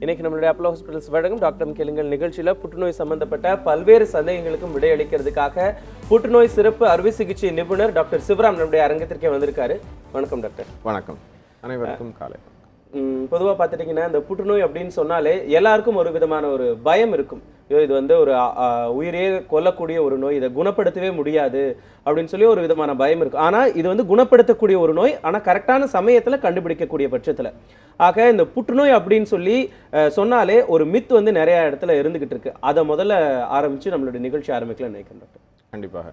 இன்னைக்கு நம்மளுடைய Apollo hospitals வழங்கும் டாக்டர் கேளுங்கள் நிகழ்ச்சியில் புற்றுநோய் சம்பந்தப்பட்ட பல்வேறு சந்தேகங்களுக்கும் விடையளிக்கிறதுக்காக புற்றுநோய் சிறப்பு அறுவை சிகிச்சை நிபுணர் டாக்டர் சிவராம் நம்முடைய அரங்கத்திற்கே வந்திருக்காரு. வணக்கம் டாக்டர். வணக்கம், அனைவருக்கும் காலை. பொதுவாக பார்த்துட்டிங்கன்னா இந்த புற்றுநோய் அப்படின்னு சொன்னாலே எல்லாருக்கும் ஒரு விதமான ஒரு பயம் இருக்கும். ஐயோ இது வந்து ஒரு உயிரையே கொல்லக்கூடிய ஒரு நோய், இதை குணப்படுத்தவே முடியாது அப்படின்னு சொல்லி ஒரு விதமான பயம் இருக்கும். ஆனால் இது வந்து குணப்படுத்தக்கூடிய ஒரு நோய், ஆனால் கரெக்டான சமயத்தில் கண்டுபிடிக்கக்கூடிய பட்சத்தில். ஆக இந்த புற்றுநோய் அப்படின்னு சொல்லி சொன்னாலே ஒரு மித் வந்து நிறைய இடத்துல இருந்துகிட்டு இருக்கு. அதை முதல்ல ஆரம்பித்து நம்மளுடைய நிகழ்ச்சி ஆரம்பிக்கலாம்னு நினைக்கிறேன் டாக்டர். கண்டிப்பாக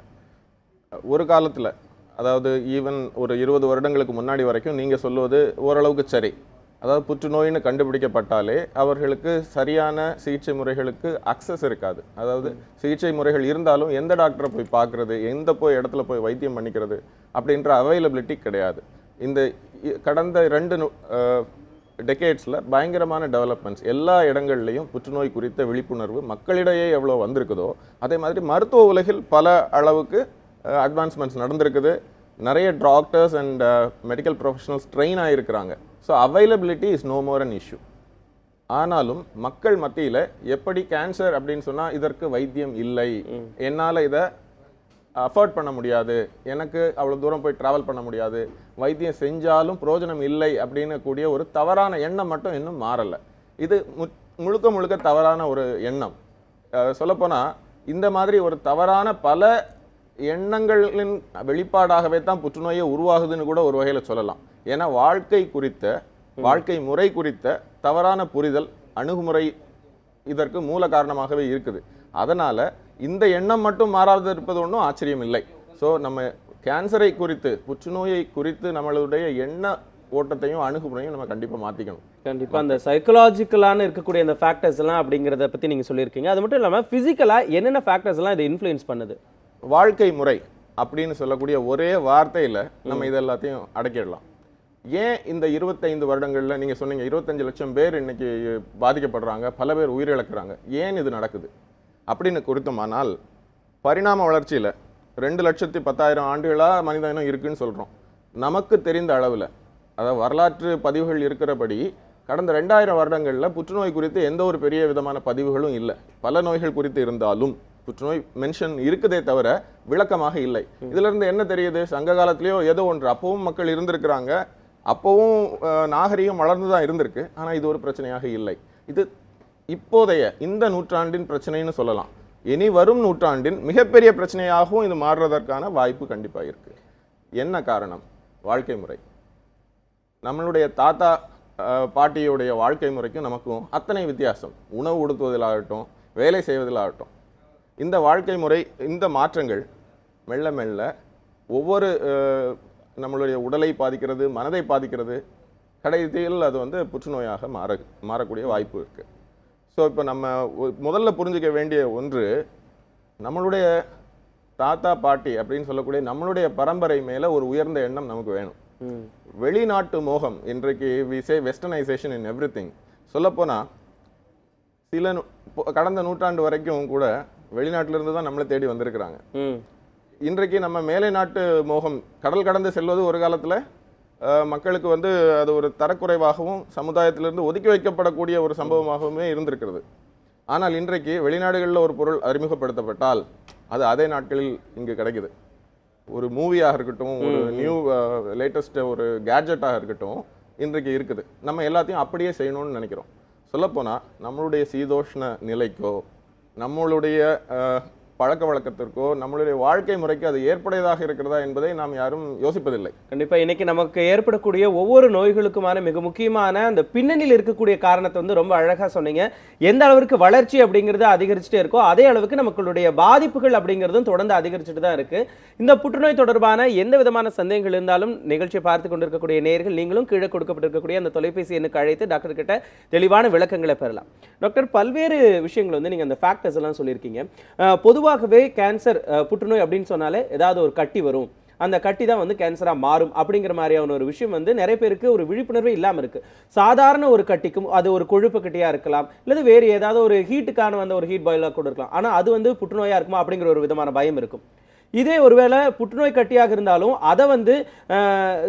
ஒரு காலத்தில், அதாவது ஈவன் ஒரு 20 வருடங்களுக்கு முன்னாடி வரைக்கும் நீங்கள் சொல்லுவது ஓரளவுக்கு சரி. அதாவது புற்றுநோயின்னு கண்டுபிடிக்கப்பட்டாலே அவர்களுக்கு சரியான சிகிச்சை முறைகளுக்கு அக்சஸ் இருக்காது. அதாவது சிகிச்சை முறைகள் இருந்தாலும் எந்த டாக்டரை போய் பார்க்குறது, இடத்துல போய் வைத்தியம் பண்ணிக்கிறது அப்படின்ற அவைலபிலிட்டி கிடையாது. இந்த கடந்த 2 டெக்கேட்ஸில் பயங்கரமான டெவலப்மெண்ட்ஸ். எல்லா இடங்கள்லையும் புற்றுநோய் குறித்த விழிப்புணர்வு மக்களிடையே எவ்வளோ வந்திருக்குதோ அதே மாதிரி மருத்துவ உலகில் பல அளவுக்கு அட்வான்ஸ்மெண்ட்ஸ் நடந்திருக்குது. நிறைய doctors and medical professionals train ஆகிருக்கிறாங்க. So availability is no more an issue. ஆனாலும் மக்கள் மத்தியில் எப்படி கேன்சர் அப்படின்னு சொன்னால் இதற்கு வைத்தியம் இல்லை, என்னால் இதை அஃபோர்ட் பண்ண முடியாது, எனக்கு அவ்வளோ தூரம் போய் ட்ராவல் பண்ண முடியாது, வைத்தியம் செஞ்சாலும் பிரயோஜனம் இல்லை அப்படின்னு கூடிய ஒரு தவறான எண்ணம் மட்டும் இன்னும் மாறலை. இது முழுக்க தவறான ஒரு எண்ணம். சொல்லப்போனால் இந்த மாதிரி ஒரு தவறான பல எண்ணங்களின் வெளிப்பாடாகவே தான் புற்றுநோயை உருவாகுதுன்னு கூட ஒரு வகையில் சொல்லலாம். ஏன்னா வாழ்க்கை முறை குறித்த தவறான புரிதல், அணுகுமுறை இதற்கு மூல காரணமாகவே இருக்குது. அதனால இந்த எண்ணம் மட்டும் மாறாது இருப்பது ஒன்றும் ஆச்சரியம் இல்லை. ஸோ நம்ம கேன்சரை குறித்து, புற்றுநோயை குறித்து நம்மளுடைய எண்ண ஓட்டத்தையும் அணுகுமுறையும் நம்ம கண்டிப்பாக மாற்றிக்கணும். கண்டிப்பாக அந்த சைக்கலாஜிக்கலான இருக்கக்கூடிய அந்த ஃபேக்டர்ஸ் எல்லாம் அப்படிங்கிறத பற்றி நீங்கள் சொல்லியிருக்கீங்க. அது மட்டும் இல்லாமல் ஃபிசிக்கலாக என்னென்ன ஃபேக்டர்ஸ் எல்லாம் இதை இன்ஃப்ளூயன்ஸ் பண்ணுது? வாழ்க்கை முறை அப்படின்னு சொல்லக்கூடிய ஒரே வார்த்தையில் நம்ம இது எல்லாத்தையும் அடக்கிடலாம். ஏன் இந்த 25 வருடங்களில் நீங்கள் சொன்னீங்க 25 லட்சம் பேர் இன்னைக்கு பாதிக்கப்படுறாங்க, பல பேர் உயிரிழக்கிறாங்க, ஏன் இது நடக்குது அப்படின்னு குறித்தமானால், பரிணாம வளர்ச்சியில் 2,10,000 ஆண்டுகளாக மனித இனம் இருக்குன்னு சொல்கிறோம். நமக்கு தெரிந்த அளவில், அதாவது வரலாற்று பதிவுகள் இருக்கிறபடி கடந்த 2000 வருடங்களில் புற்றுநோய் குறித்து எந்த ஒரு பெரிய விதமான பதிவுகளும் இல்லை. பல நோய்கள் குறித்து இருந்தாலும் புற்றுநோய் மென்ஷன் இருக்குதே தவிர விளக்கமாக இல்லை. இதுல இருந்து என்ன தெரியுது? சங்க காலத்திலேயோ ஏதோ ஒன்று, அப்பவும் மக்கள் இருந்திருக்கிறாங்க, அப்பவும் நாகரிகம் வளர்ந்துதான் இருந்திருக்கு. ஆனா இது ஒரு பிரச்சனையாக இல்லை. இது இப்போதைய இந்த நூற்றாண்டின் பிரச்சனைன்னு சொல்லலாம். இனி வரும் நூற்றாண்டின் மிகப்பெரிய பிரச்சனையாகவும் இது மாறுறதற்கான வாய்ப்பு கண்டிப்பாக இருக்கு. என்ன காரணம்? வாழ்க்கை முறை. நம்மளுடைய தாத்தா பாட்டியுடைய வாழ்க்கை முறைக்கும் நமக்கும் அத்தனை வித்தியாசம். உணவு உடுத்துவதிலாகட்டும், வேலை செய்வதிலாகட்டும், இந்த வாழ்க்கை முறை, இந்த மாற்றங்கள் மெல்ல மெல்ல ஒவ்வொரு நம்மளுடைய உடலை பாதிக்கிறது, மனதை பாதிக்கிறது. கடைசியில் அது வந்து புற்றுநோயாக மாறக்கூடிய வாய்ப்பு இருக்குது. ஸோ இப்போ நம்ம முதல்ல புரிஞ்சுக்க வேண்டிய ஒன்று, நம்மளுடைய தாத்தா பாட்டி அப்படின்னு சொல்லக்கூடிய நம்மளுடைய பரம்பரை மேலே ஒரு உயர்ந்த எண்ணம் நமக்கு வேணும். வெளிநாட்டு மோகம், இன்றைக்கு we say westernisation in everything. சொல்லப்போனால் கடந்த நூற்றாண்டு வரைக்கும் கூட வெளிநாட்டிலிருந்து தான் நம்மளை தேடி வந்திருக்கிறாங்க. இன்றைக்கு நம்ம மேலை நாட்டு மோகம், கடல் கடந்து செல்வது ஒரு காலத்தில் மக்களுக்கு வந்து அது ஒரு தரக்குறைவாகவும் சமுதாயத்திலிருந்து ஒதுக்கி வைக்கப்படக்கூடிய ஒரு சம்பவமாகவுமே இருந்திருக்கிறது. ஆனால் இன்றைக்கு வெளிநாடுகளில் ஒரு பொருள் அறிமுகப்படுத்தப்பட்டால் அது அதே நாட்களில் இங்கு கிடைக்குது. ஒரு மூவியாக இருக்கட்டும், ஒரு நியூ லேட்டஸ்ட் ஒரு கேட்ஜெட்டாக இருக்கட்டும், இன்றைக்கு இருக்குது. நம்ம எல்லாத்தையும் அப்படியே செய்யணும்னு நினைக்கிறோம். சொல்லப்போனால் நம்மளுடைய சீதோஷ்ண நிலைக்கோ, நம்மளுடைய பழக்க வழக்கத்திற்கோ, நம்மளுடைய வாழ்க்கை முறைக்கு அது ஏற்புடையதாக இருக்கிறதா என்பதை நாம் யாரும் யோசிப்பதில்லை. கண்டிப்பா இன்னைக்கு நமக்கு ஏற்படக்கூடிய ஒவ்வொரு நோய்களுக்குமான மிக முக்கியமான அந்த பின்னணியில் இருக்கக்கூடிய காரணத்தை வந்து ரொம்ப அழகா சொன்னீங்க. எந்த அளவுக்கு வளர்ச்சி அப்படிங்கிறது அதிகரிச்சுட்டே இருக்கோ அதே அளவுக்கு நமக்களுடைய பாதிப்புகள் அப்படிங்கிறதும் தொடர்ந்து அதிகரிச்சுட்டு தான் இருக்கு. இந்த புற்றுநோய் தொடர்பான எந்த விதமான சந்தேகங்கள் இருந்தாலும் நிகழ்ச்சியை பார்த்து கொண்டிருக்கக்கூடிய நேயர்கள் நீங்களும் கீழே கொடுக்கப்பட்டிருக்கக்கூடிய அந்த தொலைபேசி எண்ணுக்கு அழைத்து டாக்டர் கிட்ட தெளிவான விளக்கங்களை பெறலாம். டாக்டர், பல்வேறு விஷயங்கள் வந்து நீங்க அந்த ஃபேக்டர்ஸ் எல்லாம் சொல்லியிருக்கீங்க. பொதுவாகவே கேன்சர், புற்றுநோய் அப்படின்னு சொன்னாலே ஏதாவது ஒரு கட்டி வரும், அந்த கட்டி தான் வந்து கேன்சரா மாறும் அப்படிங்கிற மாதிரியான ஒரு விஷயம் வந்து நிறைய பேருக்கு ஒரு விழிப்புணர்வே இல்லாம இருக்கு. சாதாரண ஒரு கட்டிக்கும் அது ஒரு கொழுப்பு கட்டியா இருக்கலாம், இல்லது வேறு ஏதாவது ஒரு ஹீட்டுக்கான வந்த ஒரு ஹீட் பாயிலா கூட இருக்கலாம். ஆனா அது வந்து புற்றுநோயா இருக்குமா அப்படிங்கிற ஒரு விதமான பயம் இருக்கும். இதே ஒருவேளை புற்றுநோய் கட்டியாக இருந்தாலும் அதை வந்து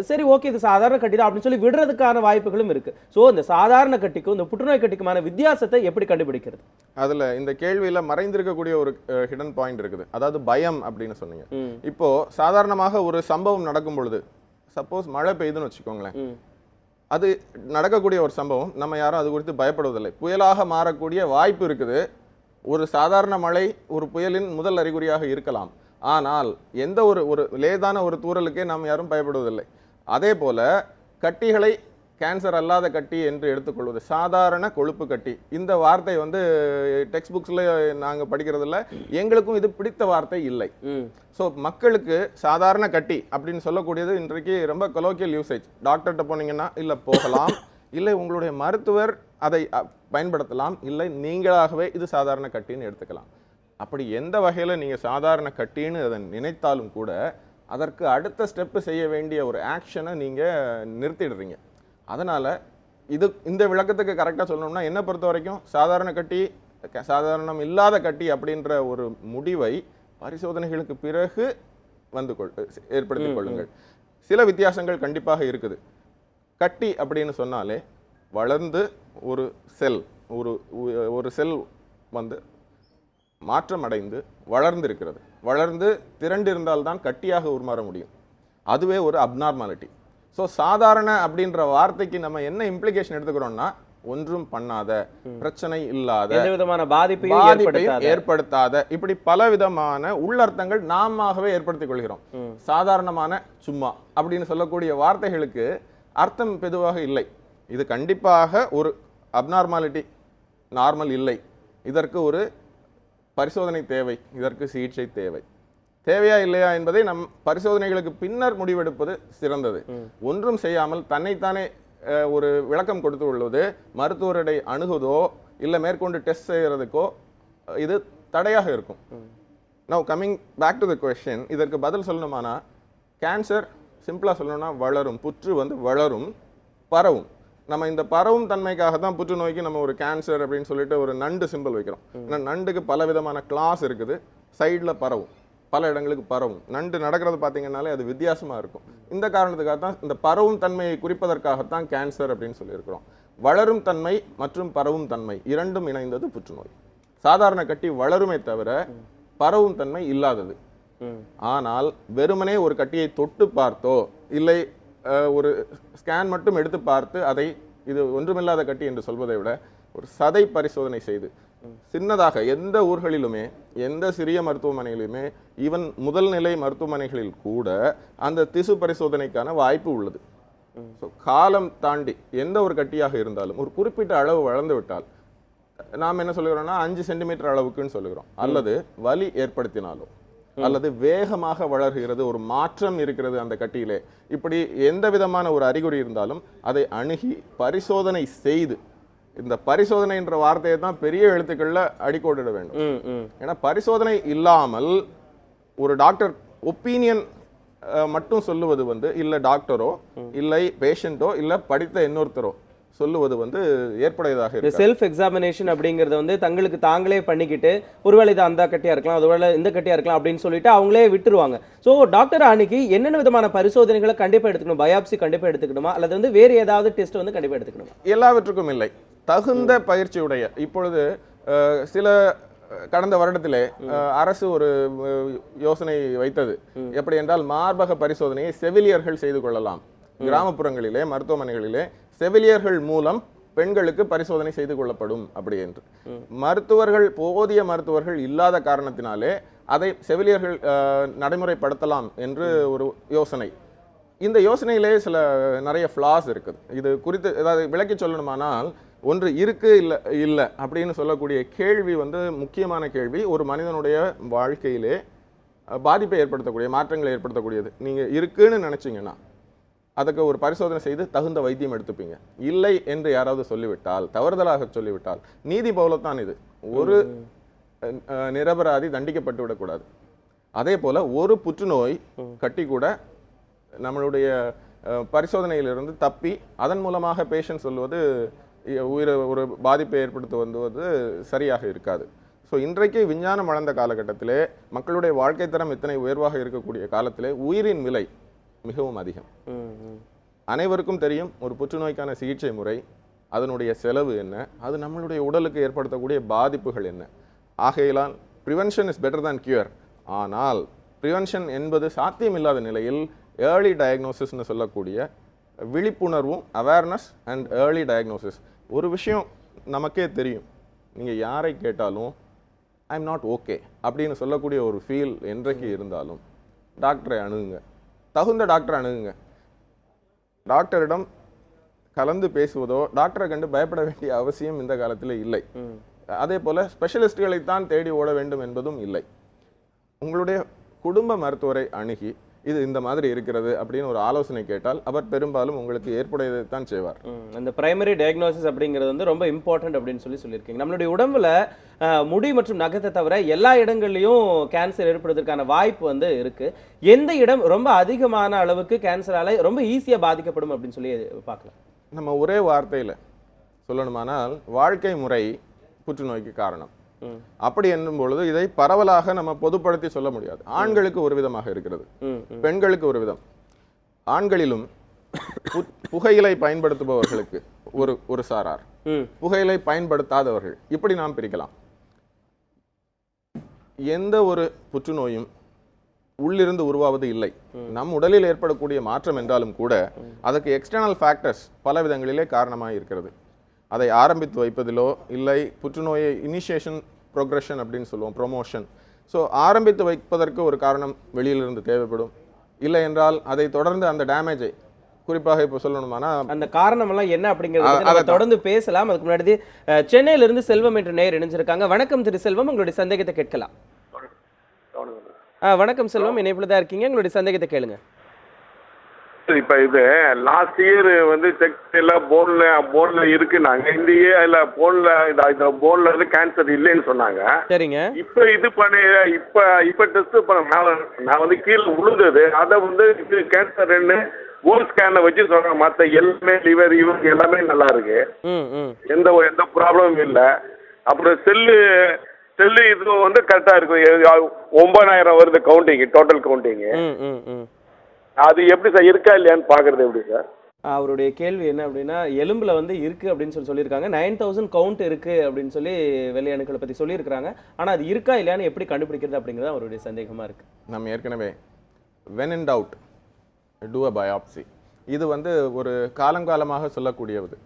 சரி ஓகே இது சாதாரண கட்டி தான் அப்படின்னு சொல்லி விடுறதுக்கான வாய்ப்புகளும் இருக்கு. ஸோ இந்த சாதாரண கட்டிக்கும் இந்த புற்றுநோய் கட்டிக்குமான வித்தியாசத்தை எப்படி கண்டுபிடிக்கிறது? அதுல இந்த கேள்வியில மறைந்திருக்கக்கூடிய ஒரு ஹிடன் பாயிண்ட் இருக்குது. அதாவது பயம் அப்படின்னு சொன்னீங்க. இப்போ சாதாரணமாக ஒரு சம்பவம் நடக்கும் பொழுது, சப்போஸ் மழை பெய்யுதுன்னு வச்சுக்கோங்களேன், அது நடக்கக்கூடிய ஒரு சம்பவம், நம்ம யாரும் அது குறித்து பயப்படுவதில்லை. புயலாக மாறக்கூடிய வாய்ப்பு இருக்குது. ஒரு சாதாரண மழை ஒரு புயலின் முதல் அறிகுறியாக இருக்கலாம். ஆனால் எந்த ஒரு லேதான ஒரு தூறலுக்கே நாம் யாரும் பயப்படுவதில்லை. அதே போல கட்டிகளை கேன்சர் அல்லாத கட்டி என்று எடுத்துக்கொள்வது, சாதாரண கொழுப்பு கட்டி, இந்த வார்த்தை வந்து டெக்ஸ்ட் புக்ஸ்ல நாங்கள் படிக்கிறதில்ல, எங்களுக்கும் இது பிடித்த வார்த்தை இல்லை. ஸோ மக்களுக்கு சாதாரண கட்டி அப்படின்னு சொல்லக்கூடியது இன்றைக்கு ரொம்ப கொலோக்கியல் யூசேஜ். டாக்டர்கிட்ட போனீங்கன்னா இல்லை போகலாம், இல்லை உங்களுடைய மருத்துவர் அதை பயன்படுத்தலாம், இல்லை நீங்களாகவே இது சாதாரண கட்டின்னு எடுத்துக்கலாம். அப்படி எந்த வகையில் நீங்கள் சாதாரண கட்டின்னு அதை நினைத்தாலும் கூட அதற்கு அடுத்த ஸ்டெப்பு செய்ய வேண்டிய ஒரு ஆக்ஷனை நீங்கள் நிறுத்திடுறீங்க. அதனால் இந்த விளக்கத்துக்கு கரெக்டாக சொல்லணும்னா, என்னை பொறுத்த வரைக்கும் சாதாரண கட்டி சாதாரணம் இல்லாத கட்டி அப்படின்ற ஒரு முடிவை பரிசோதனைகளுக்கு பிறகு ஏற்படுத்திக் கொள்ளுங்கள். சில வித்தியாசங்கள் கண்டிப்பாக இருக்குது. கட்டி அப்படின்னு சொன்னாலே வளர்ந்து ஒரு செல் வந்து மாற்றம் அடைந்து வளர்ந்து இருக்கிறது. வளர்ந்து திரண்டு இருந்தால்தான் கட்டியாக உருமாற முடியும். அதுவே ஒரு அப்நார்மாலிட்டி. ஸோ சாதாரண அப்படின்ற வார்த்தைக்கு நம்ம என்ன இம்ப்ளிகேஷன் எடுத்துக்கிறோம்னா, ஒன்றும் பண்ணாத, பிரச்சனை இல்லாத, விதமான பாதிப்பையும் ஏற்படுத்தாத, இப்படி பல விதமான உள்ளர்த்தங்கள் நாமவே ஏற்படுத்திக் கொள்கிறோம். சாதாரணமான சும்மா அப்படின்னு சொல்லக்கூடிய வார்த்தைகளுக்கு அர்த்தம் பெதுவாக இல்லை. இது கண்டிப்பாக ஒரு அப்நார்மாலிட்டி, நார்மல் இல்லை. இதற்கு ஒரு பரிசோதனை தேவை, இதற்கு சிகிச்சை தேவை. தேவையா இல்லையா என்பதை நம் பரிசோதனைகளுக்கு பின்னர் முடிவெடுப்பது சிறந்தது. ஒன்றும் செய்யாமல் தன்னைத்தானே ஒரு விளக்கம் கொடுத்து உள்ளது மருத்துவரை அணுகுவதோ இல்லை மேற்கொண்டு டெஸ்ட் செய்யறதுக்கோ இது தடையாக இருக்கும். Now coming back to the question, இதற்கு பதில் சொல்லணுமானா, கேன்சர் சிம்பிளாக சொல்லணும்னா வளரும், புற்று வந்து வளரும், பரவும். நம்ம இந்த பரவும் தன்மைக்காக தான் புற்றுநோய்க்கு நம்ம ஒரு கேன்சர் அப்படின்னு சொல்லிட்டு ஒரு நண்டு சிம்பிள் வைக்கிறோம். ஏன்னா நண்டுக்கு பல விதமான கிளாஸ் இருக்குது, சைடில் பரவும், பல இடங்களுக்கு பரவும். நண்டு நடக்கிறது பார்த்தீங்கன்னாலே அது வித்தியாசமாக இருக்கும். இந்த காரணத்துக்காக தான் இந்த பரவும் தன்மையை குறிப்பதற்காகத்தான் கேன்சர் அப்படின்னு சொல்லியிருக்கிறோம். வளரும் தன்மை மற்றும் பரவும் தன்மை இரண்டும் இணைந்தது புற்றுநோய். சாதாரண கட்டி வளருமே தவிர பரவும் தன்மை இல்லாதது. ஆனால் வெறுமனே ஒரு கட்டியை தொட்டு பார்த்தோ இல்லை ஒரு ஸ்கேன் மட்டும் எடுத்து பார்த்து அதை இது ஒன்றுமில்லாத கட்டி என்று சொல்வதை விட ஒரு சதை பரிசோதனை செய்து சின்னதாக எந்த ஊர்களிலுமே எந்த சிறிய மருத்துவமனைகளிலுமே ஈவன் முதல் நிலை மருத்துவமனைகளில் கூட அந்த திசு பரிசோதனைக்கான வாய்ப்பு உள்ளது. ஸோ காலம் தாண்டி எந்த ஒரு கட்டியாக இருந்தாலும் ஒரு குறிப்பிட்ட அளவு வளர்ந்து விட்டால் நாம் என்ன சொல்லுகிறோம்னா 5 சென்டிமீட்டர் அளவுக்குன்னு சொல்லுகிறோம். அல்லது வலி ஏற்படுத்தினாலோ அல்லது வேகமாக வளர்கிறது, ஒரு மாற்றம் இருக்கிறது அந்த கட்டியிலே, இப்படி எந்த விதமான ஒரு அறிகுறி இருந்தாலும் அதை அணுகி பரிசோதனை செய்து, இந்த பரிசோதனை என்ற வார்த்தையை தான் பெரிய எழுத்துக்கள்ல அடிக்கோடிட வேண்டும். ஏன்னா பரிசோதனை இல்லாமல் ஒரு டாக்டர் ஒப்பீனியன் மட்டும் சொல்லுவது வந்து இல்லை டாக்டரோ இல்லை பேஷண்டோ இல்லை படித்த இன்னொருத்தரோ சொல்லுவது வந்து ஏற்புடையதாக இருக்கு. செல்ஃப் எக்ஸாமினேஷன் அப்படிங்கறத வந்து தங்களுக்கு தாங்களே பண்ணிக்கிட்டு ஒருவேளை இது அந்த கட்டியா இருக்கலாம், ஒருவேளை இந்த கட்டியா இருக்கலாம் அப்படின்னு சொல்லிட்டு அவங்களே விட்டுருவாங்க. ஸோ டாக்டர் அன்னைக்கு என்னென்ன விதமான பரிசோதனைகளை கண்டிப்பா எடுத்துக்கணும்? பயாப்சி கண்டிப்பா எடுத்துக்கணுமா அல்லது வந்து வேறு ஏதாவது டெஸ்ட் வந்து கண்டிப்பா எடுத்துக்கணுமா? எல்லாவற்றுக்கும் இல்லை, தகுந்த பயிற்சியுடைய. இப்பொழுது சில கடந்த வருடத்திலே அரசு ஒரு யோசனை வைத்தது. எப்படி என்றால் மார்பக பரிசோதனையை செவிலியர்கள் செய்து கொள்ளலாம். கிராமப்புறங்களிலே மருத்துவமனைகளிலே செவிலியர்கள் மூலம் பெண்களுக்கு பரிசோதனை செய்து கொள்ளப்படும் அப்படி என்று. போதிய மருத்துவர்கள் இல்லாத காரணத்தினாலே அதை செவிலியர்கள் நடைமுறைப்படுத்தலாம் என்று ஒரு யோசனை. இந்த யோசனையிலே நிறைய ஃப்ளாஸ் இருக்குது. இது குறித்து ஏதாவது விளக்கி சொல்லணுமானால், ஒன்று இருக்கு இல்லை அப்படின்னு சொல்லக்கூடிய கேள்வி வந்து முக்கியமான கேள்வி. ஒரு மனிதனுடைய வாழ்க்கையிலே பாதிப்பை ஏற்படுத்தக்கூடிய, மாற்றங்களை ஏற்படுத்தக்கூடியது. நீங்கள் இருக்குன்னு நினைச்சீங்கன்னா அதுக்கு ஒரு பரிசோதனை செய்து தகுந்த வைத்தியம் எடுத்துப்பீங்க. இல்லை என்று யாராவது சொல்லிவிட்டால், தவறுதலாக சொல்லிவிட்டால், நீதி போலத்தான் இது. ஒரு நிரபராதி தண்டிக்கப்பட்டு விடக்கூடாது. அதே போல ஒரு புற்றுநோய் கட்டி கூட நம்மளுடைய பரிசோதனையிலிருந்து தப்பி அதன் மூலமாக பேஷண்ட் சொல்வது ஒரு பாதிப்பை ஏற்படுத்த வந்துவது சரியாக இருக்காது. ஸோ இன்றைக்கு விஞ்ஞானம் வளர்ந்த காலகட்டத்திலே மக்களுடைய வாழ்க்கை தரம் இத்தனை உயர்வாக இருக்கக்கூடிய காலத்திலே உயிரின் விலை மிகவும் அதிகம். அனைவருக்கும் தெரியும் ஒரு புற்றுநோய்க்கான சிகிச்சை முறை, அதனுடைய செலவு என்ன, அது நம்மளுடைய உடலுக்கு ஏற்படுத்தக்கூடிய பாதிப்புகள் என்ன. ஆகையினால் prevention is better than cure. ஆனால் ப்ரிவென்ஷன் என்பது சாத்தியமில்லாத நிலையில் ஏர்லி டயக்னோசிஸ்னு சொல்லக்கூடிய விழிப்புணர்வும் அவேர்னஸ் அண்ட் ஏர்லி டயக்னோசிஸ். ஒரு விஷயம் நமக்கே தெரியும், நீங்கள் யாரை கேட்டாலும் ஐ எம் நாட் ஓகே அப்படின்னு சொல்லக்கூடிய ஒரு ஃபீல் என்றைக்கு இருந்தாலும் டாக்டரை அணுகுங்க, தகுந்த டாக்டரை அணுகுங்க. டாக்டரிடம் கலந்து பேசுவதோ டாக்டரை கண்டு பயப்பட வேண்டிய அவசியம் இந்த காலத்தில் இல்லை. அதே போல் ஸ்பெஷலிஸ்டுகளைத்தான் தேடி ஓட வேண்டும் என்பதும் இல்லை. உங்களுடைய குடும்ப மருத்துவரை அணுகி இது இந்த மாதிரி இருக்கிறது அப்படின்னு ஒரு ஆலோசனை கேட்டால் அவர் பெரும்பாலும் உங்களுக்கு ஏற்புடையதைத்தான் செய்வார். அந்த பிரைமரி டயக்னோசிஸ் அப்படிங்கிறது வந்து ரொம்ப இம்பார்ட்டன்ட் அப்படின்னு சொல்லியிருக்கீங்க. நம்மளுடைய உடம்புல முடி மற்றும் நகத்தை தவிர எல்லா இடங்கள்லையும் கேன்சர் ஏற்படுவதற்கான வாய்ப்பு வந்து இருக்கு. எந்த இடம் ரொம்ப அதிகமான அளவுக்கு கேன்சரால ரொம்ப ஈஸியா பாதிக்கப்படும் அப்படின்னு சொல்லி பார்க்கலாம்? நம்ம ஒரே வார்த்தையில் சொல்லணுமானால் வாழ்க்கை முறை புற்றுநோய்க்கு காரணம். அப்படி என்னும் பொழுது இதை பரவலாக நம்ம பொதுப்படுத்தி சொல்ல முடியாது. ஆண்களுக்கு ஒரு விதமாக இருக்கிறது, பெண்களுக்கு ஒரு விதம். ஆண்களிலும் புகையிலை பயன்படுத்துபவர்களுக்கு ஒரு சாரார், புகையிலை பயன்படுத்தாதவர்கள், இப்படி நாம் பிரிக்கலாம். எந்த ஒரு புற்றுநோயும் உள்ளிருந்து உருவாவது இல்லை. நம் உடலில் ஏற்படக்கூடிய மாற்றம் என்றாலும் கூட அதற்கு எக்ஸ்டர்னல் ஃபேக்டர்ஸ் பல விதங்களிலே காரணமாக இருக்கிறது. அதை ஆரம்பித்து வைப்பதிலோ இல்லை புற்றுநோயை இனிஷியேஷன் ப்ரோக்ரஷன் அப்படின்னு சொல்லுவோம், ப்ரொமோஷன். ஸோ ஆரம்பித்து வைப்பதற்கு ஒரு காரணம் வெளியிலிருந்து தேவைப்படும். இல்லை என்றால் அதை தொடர்ந்து அந்த டேமேஜை, குறிப்பாக இப்போ சொல்லணுமானா அந்த காரணம் எல்லாம் என்ன அப்படிங்கிறது தொடர்ந்து பேசலாம். அதுக்கு முன்னாடி சென்னையிலிருந்து செல்வம் என்ற நேயர் இணைஞ்சிருக்காங்க. வணக்கம் திரு செல்வம், உங்களுடைய சந்தேகத்தை கேட்கலாம். வணக்கம் செல்வம், இணைப்புல தான் இருக்கீங்க, உங்களுடைய சந்தேகத்தை கேளுங்க. இப்போ இது லாஸ்ட் இயர் வந்து செக் எல்லாம் போன்ல இருக்குனாங்க. இந்த இயர் போன்ல இருந்து கேன்சர் இல்லைன்னு சொன்னாங்க. சரிங்க. இப்போ இது பண்ணி இப்போ டெஸ்ட் பண்ண நான் வந்து கீழே விழுந்தது, அதை வந்து இது கேன்சர்ன்னு போன் ஸ்கேனை வச்சு சொல்றாங்க. மற்ற எல்லாமே லிவர் எல்லாமே நல்லா இருக்கு, எந்த ப்ராப்ளமும் இல்லை. அப்புறம் செல்லு இது வந்து கரெக்டாக இருக்கு. 9,000 வருது கவுண்டிங், டோட்டல் கவுண்டிங். அது எப்படி சார் இருக்கா இல்லையான்னு பாக்குறது எப்படி சார்? அவருடைய கேள்வி என்ன அப்படின்னா, எலும்புல வந்து இருக்கு அப்படின்னு சொல்லியிருக்காங்க. 9,000 கவுண்ட் இருக்கு அப்படின்னு சொல்லி வெள்ளை அணுக்களை பத்தி சொல்லியிருக்காங்க. ஆனா அது இருக்கா இல்லையான்னு எப்படி கண்டுபிடிக்கிறது அப்படிங்கிறது அவருடைய சந்தேகமா இருக்கு. நம்ம ஏற்கனவே when in doubt do a biopsy, இது வந்து ஒரு காலங்காலமாக சொல்லக்கூடியது.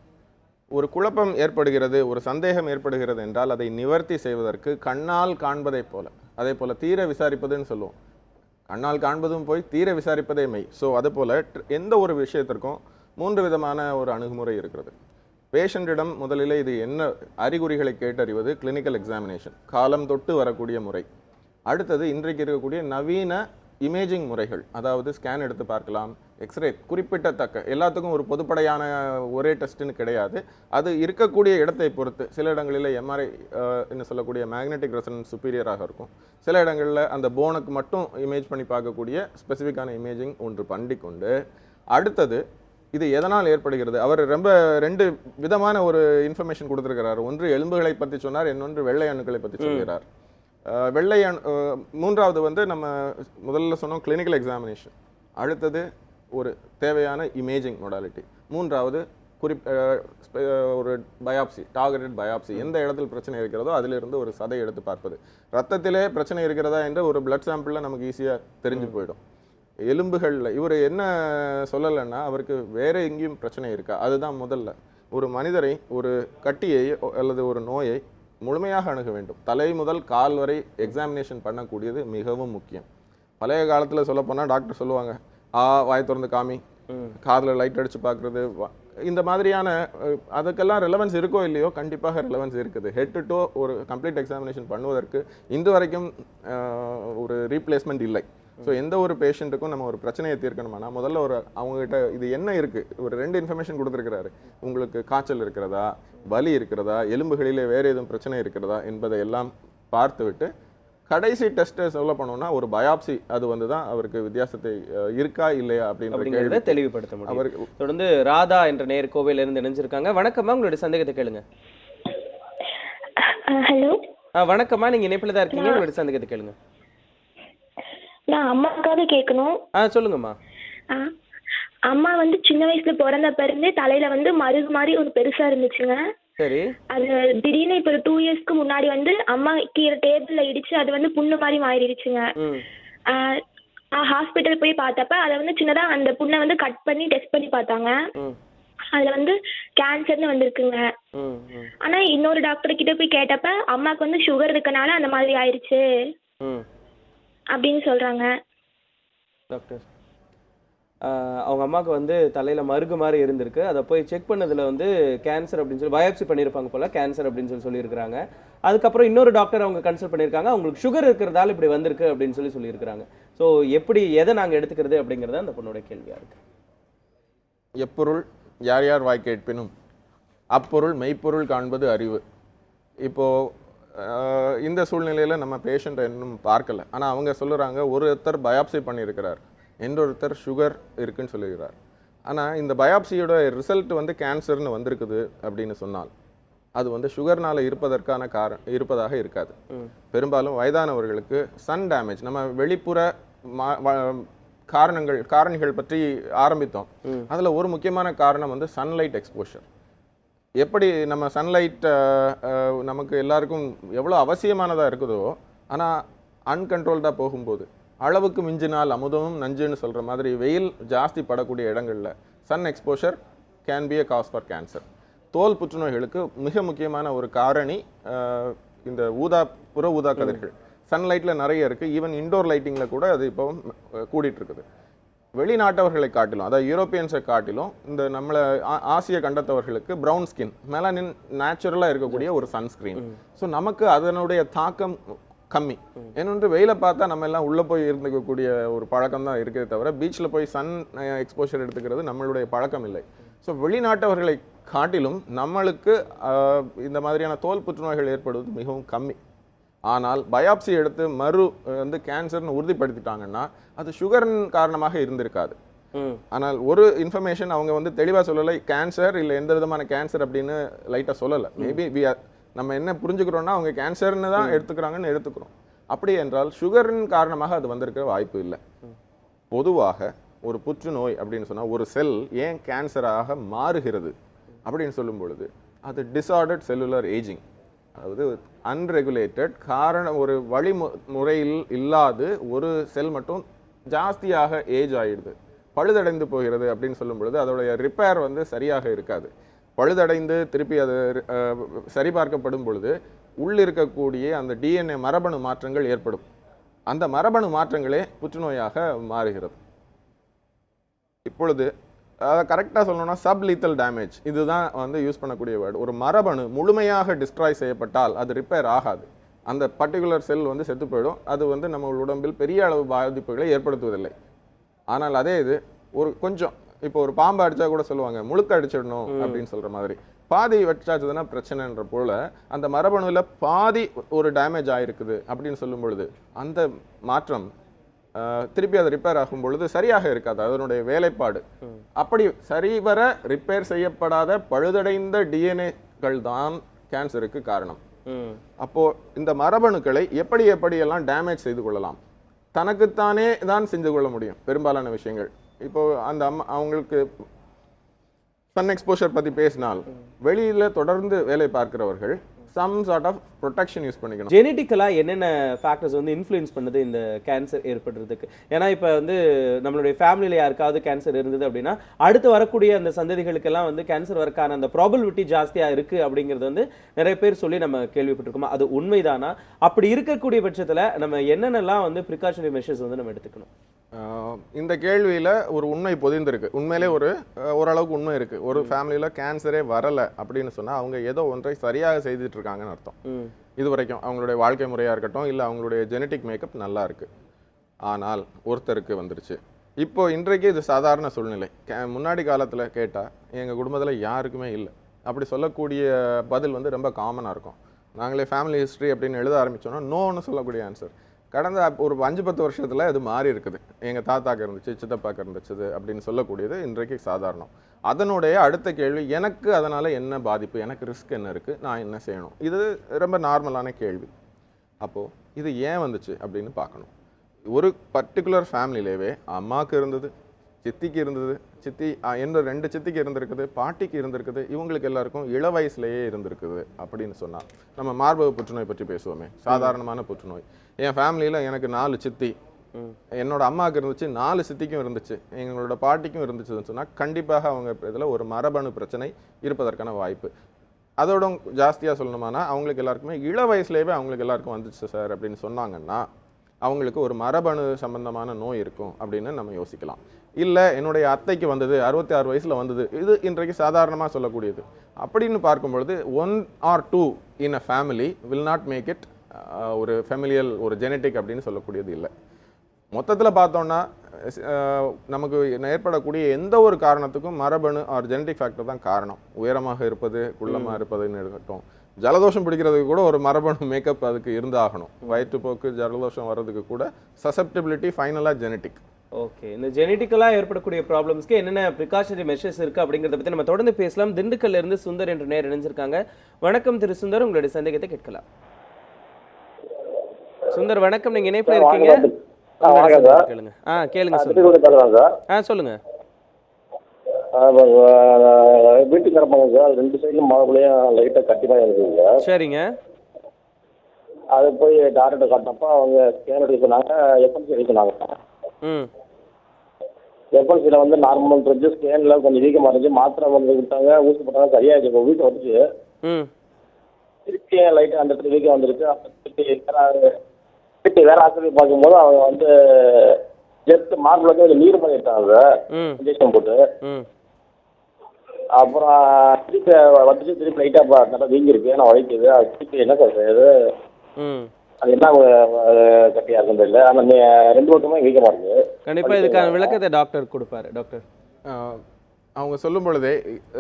ஒரு குழப்பம் ஏற்படுகிறது, ஒரு சந்தேகம் ஏற்படுகிறது என்றால் அதை நிவர்த்தி செய்வதற்கு கண்ணால் காண்பதை போல, அதே போல தீர விசாரிப்பதுன்னு சொல்லுவோம். கண்ணால் காண்பதும் போய் தீர விசாரிப்பதே மெய். ஸோ அதுபோல் எந்த ஒரு விஷயத்திற்கும் 3 விதமான ஒரு அணுகுமுறை இருக்கிறது. பேஷண்டிடம் முதலில் இது என்ன அறிகுறிகளை கேட்டறிவது, கிளினிக்கல் எக்ஸாமினேஷன், காலம் தொட்டு வரக்கூடிய முறை. அடுத்தது இன்றைக்கு இருக்கக்கூடிய நவீன இமேஜிங் முறைகள், அதாவது ஸ்கேன் எடுத்து பார்க்கலாம், எக்ஸ்ரே, குறிப்பிட்டத்தக்க எல்லாத்துக்கும் ஒரு பொதுப்படையான ஒரே டெஸ்ட்டுன்னு கிடையாது. அது இருக்கக்கூடிய இடத்தை பொறுத்து சில இடங்களில் எம்ஆர்ஐ என்ன சொல்லக்கூடிய மேக்னெட்டிக் ரெசனன்ஸ் சுப்பீரியராக இருக்கும். சில இடங்களில் அந்த போனுக்கு மட்டும் இமேஜ் பண்ணி பார்க்கக்கூடிய ஸ்பெசிஃபிக்கான இமேஜிங் ஒன்று பண்ணிக்கொண்டு, அடுத்தது இது எதனால் ஏற்படுகிறது, அவர் ரொம்ப 2 விதமான ஒரு இன்ஃபர்மேஷன் கொடுத்துருக்கிறார். ஒன்று எலும்புகளை பற்றி சொன்னார், இன்னொன்று வெள்ளை அணுக்களை பற்றி சொல்கிறார். மூன்றாவது வந்து நம்ம முதல்ல சொன்னோம் கிளினிக்கல் எக்ஸாமினேஷன், அடுத்தது ஒரு தேவையான இமேஜிங் மொடாலிட்டி, மூன்றாவது ஒரு பயாப்சி, டார்கெட்டட் பயாப்சி. எந்த இடத்தில் பிரச்சனை இருக்கிறதோ அதிலிருந்து ஒரு சதை எடுத்து பார்ப்பது. ரத்தத்திலே பிரச்சனை இருக்கிறதா என்று ஒரு பிளட் சாம்பிளில் நமக்கு ஈஸியாக தெரிஞ்சு போயிடும். எலும்புகளில் இவர் என்ன சொல்லலைன்னா அவருக்கு வேற எங்கேயும் பிரச்சனை இருக்கா, அதுதான் முதல்ல. ஒரு மனிதரை ஒரு கட்டியை அல்லது ஒரு நோயை முழுமையாக அணுக வேண்டும். தலை முதல் கால் வரை எக்ஸாமினேஷன் பண்ணக்கூடியது மிகவும் முக்கியம். பழைய காலத்தில் சொல்லப்போனால் டாக்டர் சொல்லுவாங்க, வாய் திறந்து காமி, காதில் லைட் அடித்து பார்க்குறது, இந்த மாதிரியான அதுக்கெல்லாம் ரெலவன்ஸ் இருக்கோ இல்லையோ, கண்டிப்பாக ரெலவன்ஸ் இருக்குது. ஹெட் டு டோ ஒரு கம்ப்ளீட் எக்ஸாமினேஷன் பண்ணுவதற்கு இன்று வரைக்கும் ஒரு ரீப்ளேஸ்மெண்ட் இல்லை. ஸோ எந்த ஒரு பேஷண்ட்டுக்கும் நம்ம ஒரு பிரச்சனையை தீர்க்கணுமானா முதல்ல அவங்ககிட்ட இது என்ன இருக்குது, ஒரு 2 இன்ஃபர்மேஷன் கொடுத்துருக்கிறாரு. உங்களுக்கு காய்ச்சல் இருக்கிறதா, வலி இருக்கிறதா, எலும்புகளிலே வேறு எதுவும் பிரச்சனை இருக்கிறதா என்பதை எல்லாம் பார்த்துவிட்டு கடைசி டெஸ்ட்டை சொல்ல பண்ணோம்னா ஒரு பயாப்சி, அது வந்து தான் அவருக்கு வித்தியாசத்தை இருக்கா இல்லையா அப்படின்றத தெளிவுபடுத்த முடியும். அவருக்கு தொடர்ந்து ராதா என்ற நேர் கோவையிலிருந்து இணைஞ்சிருக்காங்க. வணக்கம்மா, உங்களுடைய சந்தேகத்தை கேளுங்க. ஹலோ வணக்கம்மா, நீங்க இணைப்புல தான் இருக்கீங்க, உங்களுடைய சந்தேகத்தை கேளுங்க. நான் அம்மாக்காக கேட்கணும். சொல்லுங்கம்மா. ஆ, அம்மா வந்து சின்ன வயசுல பிறந்தப்ப இருந்தே தலையில வந்து மருகு மாதிரி ஒரு பெருசா இருந்துச்சுங்க. சரி. அது திடீர்னு இப்போ ஒரு 2 இயர்ஸ்க்கு முன்னாடி வந்து அம்மா கீழே டேபிள்ல இடிச்சு அது வந்து புண்ணு மாதிரி மாறிடுச்சுங்க. ம். ஹாஸ்பிட்டல் போய் பார்த்தப்ப அதை வந்து சின்னதா அந்த புண்ணை வந்து கட் பண்ணி டெஸ்ட் பண்ணி பார்த்தாங்க. ம். அதுல வந்து கேன்சர்னு வந்திருக்குங்க. ம். ம். ஆனா இன்னொரு டாக்டர் கிட்ட போய் கேட்டப்ப அம்மாக்கு வந்து சுகர் இருக்கனால அந்த மாதிரி ஆயிடுச்சு ம். அப்படின்னு சொல்றாங்க. டாக்டர், அவங்க அம்மாவுக்கு வந்து தலையில மருகு மாதிரி இருந்திருக்கு. அதை போய் செக் பண்ணதுல வந்து கேன்சர் அப்படின்னு சொல்லி பயாப்சி பண்ணியிருப்பாங்க போல, கேன்சர் அப்படின்னு சொல்லியிருக்கிறாங்க. அதுக்கப்புறம் இன்னொரு டாக்டர் அவங்க கன்சல்ட் பண்ணியிருக்காங்க, அவங்களுக்கு சுகர் இருக்கிறதால இப்படி வந்திருக்கு அப்படின்னு சொல்லியிருக்கிறாங்க. ஸோ எப்படி எதை நாங்கள் எடுத்துக்கிறது அப்படிங்கிறத அந்த பொண்ணோட கேள்வியா இருக்கு. எப்பொருள் யார் யார் வாய் கேட்பினும் அப்பொருள் மெய்ப்பொருள் காண்பது அறிவு. இப்போது இந்த சூழ்நிலையில் நம்ம பேஷண்ட்டை இன்னும் பார்க்கல, ஆனால் அவங்க சொல்லுறாங்க ஒருத்தர் பயாப்சி பண்ணியிருக்கிறார், இன்னொருத்தர் சுகர் இருக்குன்னு சொல்லியிருக்கிறார். ஆனால் இந்த பயாப்சியோட ரிசல்ட் வந்து கேன்சர்னு வந்திருக்குது அப்படின்னு சொன்னால் அது வந்து சுகர்னால் இருப்பதாக இருக்காது. பெரும்பாலும் வயதானவர்களுக்கு சன் டேமேஜ், நம்ம வெளிப்புற காரணிகள் பற்றி ஆரம்பித்தோம். அதில் ஒரு முக்கியமான காரணம் வந்து சன்லைட் எக்ஸ்போஷர். எப்படி நம்ம சன்லைட் நமக்கு எல்லாருக்கும் எவ்வளோ அவசியமானதாக இருக்குதோ, ஆனால் அன்கண்ட்ரோல்டாக போகும்போது அளவுக்கு மிஞ்சினால் அமுதமும் நஞ்சுன்னு சொல்கிற மாதிரி வெயில் ஜாஸ்தி படக்கூடிய இடங்களில் sun exposure can be a cause for cancer. தோல் புற்றுநோய்களுக்கு மிக முக்கியமான ஒரு காரணி இந்த புற ஊதா கதிர்கள். சன்லைட்டில் நிறைய இருக்குது, ஈவன் இன்டோர் லைட்டிங்கில் கூட அது இப்போ கூடிட்டு இருக்குது. வெளிநாட்டவர்களை காட்டிலும், அதாவது யூரோப்பியன்ஸை காட்டிலும் இந்த நம்மளை ஆசிய கண்டத்தவர்களுக்கு ப்ரௌன் ஸ்கின், மெலனின் நேச்சுரலாக இருக்கக்கூடிய ஒரு சன்ஸ்க்ரீன். ஸோ நமக்கு அதனுடைய தாக்கம் கம்மி. ஏன்னொன்று வெயில பார்த்தா நம்ம எல்லாம் உள்ளே போய் இருந்துக்கக்கூடிய ஒரு பழக்கம் தான் இருக்கே தவிர பீச்சில் போய் சன் எக்ஸ்போஷர் எடுத்துக்கிறது நம்மளுடைய பழக்கம் இல்லை. ஸோ வெளிநாட்டவர்களை காட்டிலும் நம்மளுக்கு இந்த மாதிரியான தோல் புற்றுநோய்கள் ஏற்படுவது மிகவும் கம்மி. ஆனால் பயாப்சி எடுத்து வந்து கேன்சர்னு உறுதிப்படுத்திட்டாங்கன்னா அது சுகரின் காரணமாக இருந்திருக்காது. ஆனால் ஒரு இன்ஃபர்மேஷன் அவங்க வந்து தெளிவாக சொல்லலை, கேன்சர் இல்லை எந்த விதமான கேன்சர் அப்படின்னு லைட்டாக சொல்லலை. மேபி நம்ம என்ன புரிஞ்சுக்கிறோம்னா அவங்க கேன்சர்னு தான் எடுத்துக்கிறாங்கன்னு எடுத்துக்கிறோம். அப்படி என்றால் சுகரின் காரணமாக அது வந்திருக்கிற வாய்ப்பு இல்லை. பொதுவாக ஒரு புற்றுநோய் அப்படின்னு சொன்னால் ஒரு செல் ஏன் கேன்சராக மாறுகிறது அப்படின்னு சொல்லும் பொழுது அது டிஸார்டர்ட் செல்லுலர் ஏஜிங், அதாவது அன்ரெகுலேட்டட் ஒரு வழிமுறையில் இல்லாது ஒரு செல் மட்டும் ஜாஸ்தியாக ஏஜ் ஆகிடுது, பழுதடைந்து போகிறது அப்படின்னு சொல்லும் பொழுது அதோடைய ரிப்பேர் வந்து சரியாக இருக்காது. பழுதடைந்து திருப்பி அது சரிபார்க்கப்படும் பொழுது உள்ளிருக்கக்கூடிய அந்த டிஎன்ஏ மரபணு மாற்றங்கள் ஏற்படும். அந்த மரபணு மாற்றங்களே புற்றுநோயாக மாறுகிறது. இப்பொழுது கரெக்டாக சொல்லணும்னா சப்லீத்தல் டேமேஜ் இதுதான் வந்து யூஸ் பண்ணக்கூடிய வேர்டு. ஒரு மரபணு முழுமையாக டிஸ்ட்ராய் செய்யப்பட்டால் அது ரிப்பேர் ஆகாது, அந்த பர்டிகுலர் செல் வந்து செத்து போயிடும். அது வந்து நம்ம உடம்பில் பெரிய அளவு பாதிப்புகளை ஏற்படுத்துவதில்லை. ஆனால் அதே இது ஒரு கொஞ்சம், இப்போ ஒரு பாம்பு அடிச்சா கூட சொல்லுவாங்க முழுக்க அடிச்சிடணும் அப்படின்னு சொல்ற மாதிரி, பாதி வெட்டாச்சுதுன்னா பிரச்சனைன்ற போல அந்த மரபணுவில் பாதி ஒரு டேமேஜ் ஆயிருக்குது அப்படின்னு சொல்லும் பொழுது அந்த மாற்றம் திருப்பி அது ரிப்பேர் ஆகும் பொழுது சரியாக இருக்காது அதனுடைய வேலைப்பாடு. அப்படி சரிவர ரிப்பேர் செய்யப்படாத பழுதடைந்த டிஎன்ஏக்கள் தான் கேன்சருக்கு காரணம். அப்போ இந்த மரபணுக்களை எப்படியெல்லாம் டேமேஜ் செய்து கொள்ளலாம், தனக்குத்தானே தான் செஞ்சு கொள்ள முடியும் பெரும்பாலான விஷயங்கள். இப்போ அந்த அவங்களுக்கு சன் எக்ஸ்போஷர் பற்றி பேசினால் வெளியில் தொடர்ந்து வேலை பார்க்கிறவர்கள் some sort of protection use பண்ணிக்கணும். ஜெனட்டிக்கலாக என்னென்ன ஃபேக்டர்ஸ் வந்து இன்ஃப்ளூயன்ஸ் பண்ணுது இந்த கேன்சர் ஏற்படுறதுக்கு? ஏன்னா இப்போ வந்து நம்மளுடைய ஃபேமிலியில் யாருக்காவது கேன்சர் இருந்தது அப்படின்னா அடுத்து வரக்கூடிய அந்த சந்ததிகளுக்கெல்லாம் வந்து கேன்சர் வரக்கான அந்த ப்ராபபிலிட்டி ஜாஸ்தியாக இருக்குது அப்படிங்கிறது வந்து நிறைய பேர் சொல்லி நம்ம கேள்விப்பட்டிருக்கோம். அது உண்மைதானா? அப்படி இருக்கக்கூடிய பட்சத்தில் நம்ம என்னென்னலாம் வந்து ப்ரிகாஷனரி மெஷர்ஸ் வந்து நம்ம எடுத்துக்கணும்? இந்த கேள்வியில் ஒரு உண்மை பொதிந்திருக்கு. உண்மையிலே ஓரளவுக்கு உண்மை இருக்குது. ஒரு ஃபேமிலியில் கேன்சரே வரலை அப்படின்னு சொன்னால் அவங்க ஏதோ ஒன்றை சரியாக செய்துட்டு இருக்காங்கன்னு அர்த்தம். இது வரைக்கும் அவங்களுடைய வாழ்க்கை முறையாக இருக்கட்டும் இல்லை அவங்களுடைய ஜெனட்டிக் மேக்கப் நல்லா இருக்குது. ஆனால் ஒருத்தருக்கு வந்துருச்சு. இப்போ இன்றைக்கு இது சாதாரண சூழ்நிலை. முன்னாடி காலத்தில் கேட்டால் எங்கள் குடும்பத்தில் யாருக்குமே இல்லை அப்படி சொல்லக்கூடிய பதில் வந்து ரொம்ப காமனாக இருக்கும். நாங்களே ஃபேமிலி ஹிஸ்ட்ரி அப்படின்னு எழுத ஆரம்பித்தோன்னா நோன்னு சொல்லக்கூடிய ஆன்சர். கடந்த ஒரு 5-10 வருஷத்தில் இது மாறி இருக்குது. எங்கள் தாத்தாக்கு இருந்துச்சு, சித்தப்பாக்கு இருந்துச்சு அப்படின்னு சொல்லக்கூடியது இன்றைக்கு சாதாரணம். அதனுடைய அடுத்த கேள்வி, எனக்கு அதனால் என்ன பாதிப்பு, எனக்கு ரிஸ்க் என்ன இருக்குது, நான் என்ன செய்யணும்? இது ரொம்ப நார்மலான கேள்வி. அப்போது இது ஏன் வந்துச்சு அப்படின்னு பார்க்கணும். ஒரு பர்டிகுலர் ஃபேமிலியிலேயே அம்மாவுக்கு இருந்தது, சித்திக்கு இருந்தது, என்ன 2 சித்திக்கு இருந்திருக்குது, பாட்டிக்கு இருந்திருக்குது, இவங்களுக்கு எல்லாருக்கும் இள வயசுலேயே இருந்திருக்குது அப்படின்னு சொன்னால், நம்ம மார்பக புற்றுநோய் பற்றி பேசுவோமே, சாதாரணமான புற்றுநோய். என் ஃபேமிலியில் எனக்கு 4 சித்தி, என்னோட அம்மாவுக்கு இருந்துச்சு, 4 சித்திக்கும் இருந்துச்சு, எங்களோட பாட்டிக்கும் இருந்துச்சுன்னு சொன்னால் கண்டிப்பாக அவங்க இதில் ஒரு மரபணு பிரச்சனை இருப்பதற்கான வாய்ப்பு. அதோட ஜாஸ்தியாக சொல்லணுமானா அவங்களுக்கு எல்லாருக்குமே இள வயசுலேயே அவங்களுக்கு எல்லாருக்கும் வந்துச்சு சார் அப்படின்னு சொன்னாங்கன்னா அவங்களுக்கு ஒரு மரபணு சம்பந்தமான நோய் இருக்கும் அப்படின்னு நம்ம யோசிக்கலாம். இல்லை என்னுடைய அத்தைக்கு வந்தது, 66 வயசில் வந்தது, இது இன்றைக்கு சாதாரணமாக சொல்லக்கூடியது அப்படின்னு பார்க்கும்பொழுது 1 or 2 in a family will not make it ஒரு ஃபெமிலியல், ஒரு ஜெனட்டிக் அப்படின்னு சொல்லக்கூடியது இல்லை. மொத்தத்தில் பார்த்தோன்னா நமக்கு ஏற்படக்கூடிய எந்த ஒரு காரணத்துக்கும் மரபணு ஆர் ஜெனட்டிக் ஃபேக்டர் தான் காரணம். உயரமாக இருப்பது, குள்ளமாக இருப்பதுன்னு இருக்கட்டும், ஜலதோஷம் பிடிக்கிறதுக்கு கூட ஒரு மரபணு மேக்கப் அதுக்கு இருந்தாகணும். வயிற்றுப்போக்கு, ஜலதோஷம் வர்றதுக்கு கூட சசெப்டிபிலிட்டி ஃபைனலாக ஜெனட்டிக். ஓகே, இந்த ஜெனட்டிக்கலாக ஏற்படக்கூடிய ப்ராப்ளம்ஸ்க்கு என்னென்ன ப்ரிகாஷனரி மெஷர்ஸ் இருக்குது அப்படிங்கிறத பற்றி நம்ம தொடர்ந்து பேசலாம். திண்டுக்கல்ல இருந்து சுந்தர் என்ற நேர் இணைஞ்சிருக்காங்க. வணக்கம் திரு சுந்தர், உங்களுடைய சந்தேகத்தை கேட்கலாம். சுந்தர் வணக்கம், நீங்கள் இணைப்பில் இருக்கீங்க. கேளுங்க. கேளுங்க சார். சொல்லுங்க. வீட்டுக்கு கிடப்பாங்க சார், 2 சைட்லும் மாவுலையும் லைட்டாக கட்டிதான் இருக்குங்க. சரிங்க. அது போய் டாக்டர்கிட்ட காட்டினப்போ அவங்க ஸ்கேன் எடுக்க சொன்னாங்க, எஃப்என்சி எடுக்க சொன்னாங்க. எஃப்என்சியில் வந்து நார்மல் இருந்துச்சு, ஸ்கேனில் கொஞ்சம் வீக்கமாக இருந்துச்சு, மாத்திரை வந்து கொடுத்தாங்க, ஊசி போட்டாங்க, சரியாயிடுச்சு. இப்போ வீட்டை வந்துச்சு, திருப்பி லைட்டாக அந்த இடத்துல வீக்கம் வந்துருக்கு. அப்போ திருப்பி வேற ஆஸ்பத்திரி பார்க்கும்போது அவங்க வந்து ஜஸ்ட் மார்பிளுக்கு கொஞ்சம் நீர் பண்ணிட்டாங்க இன்ஜெக்ஷன் போட்டு. அப்புறம் திருப்பி வந்துச்சு, திருப்பி லைட்டாக நல்லா வீங்கிருக்கு, நான் உழைக்குது. அது திருப்பி என்ன சார் செய்யுது, அது என்ன கட்டியாக இருக்குன்னு தெரியல, ஆனால் 2 பக்கமே வீக்கமாக இருக்குது. கண்டிப்பாக இதுக்கான விளக்கத்தை டாக்டர் கொடுப்பாரு. டாக்டர் அவங்க சொல்லும் பொழுதே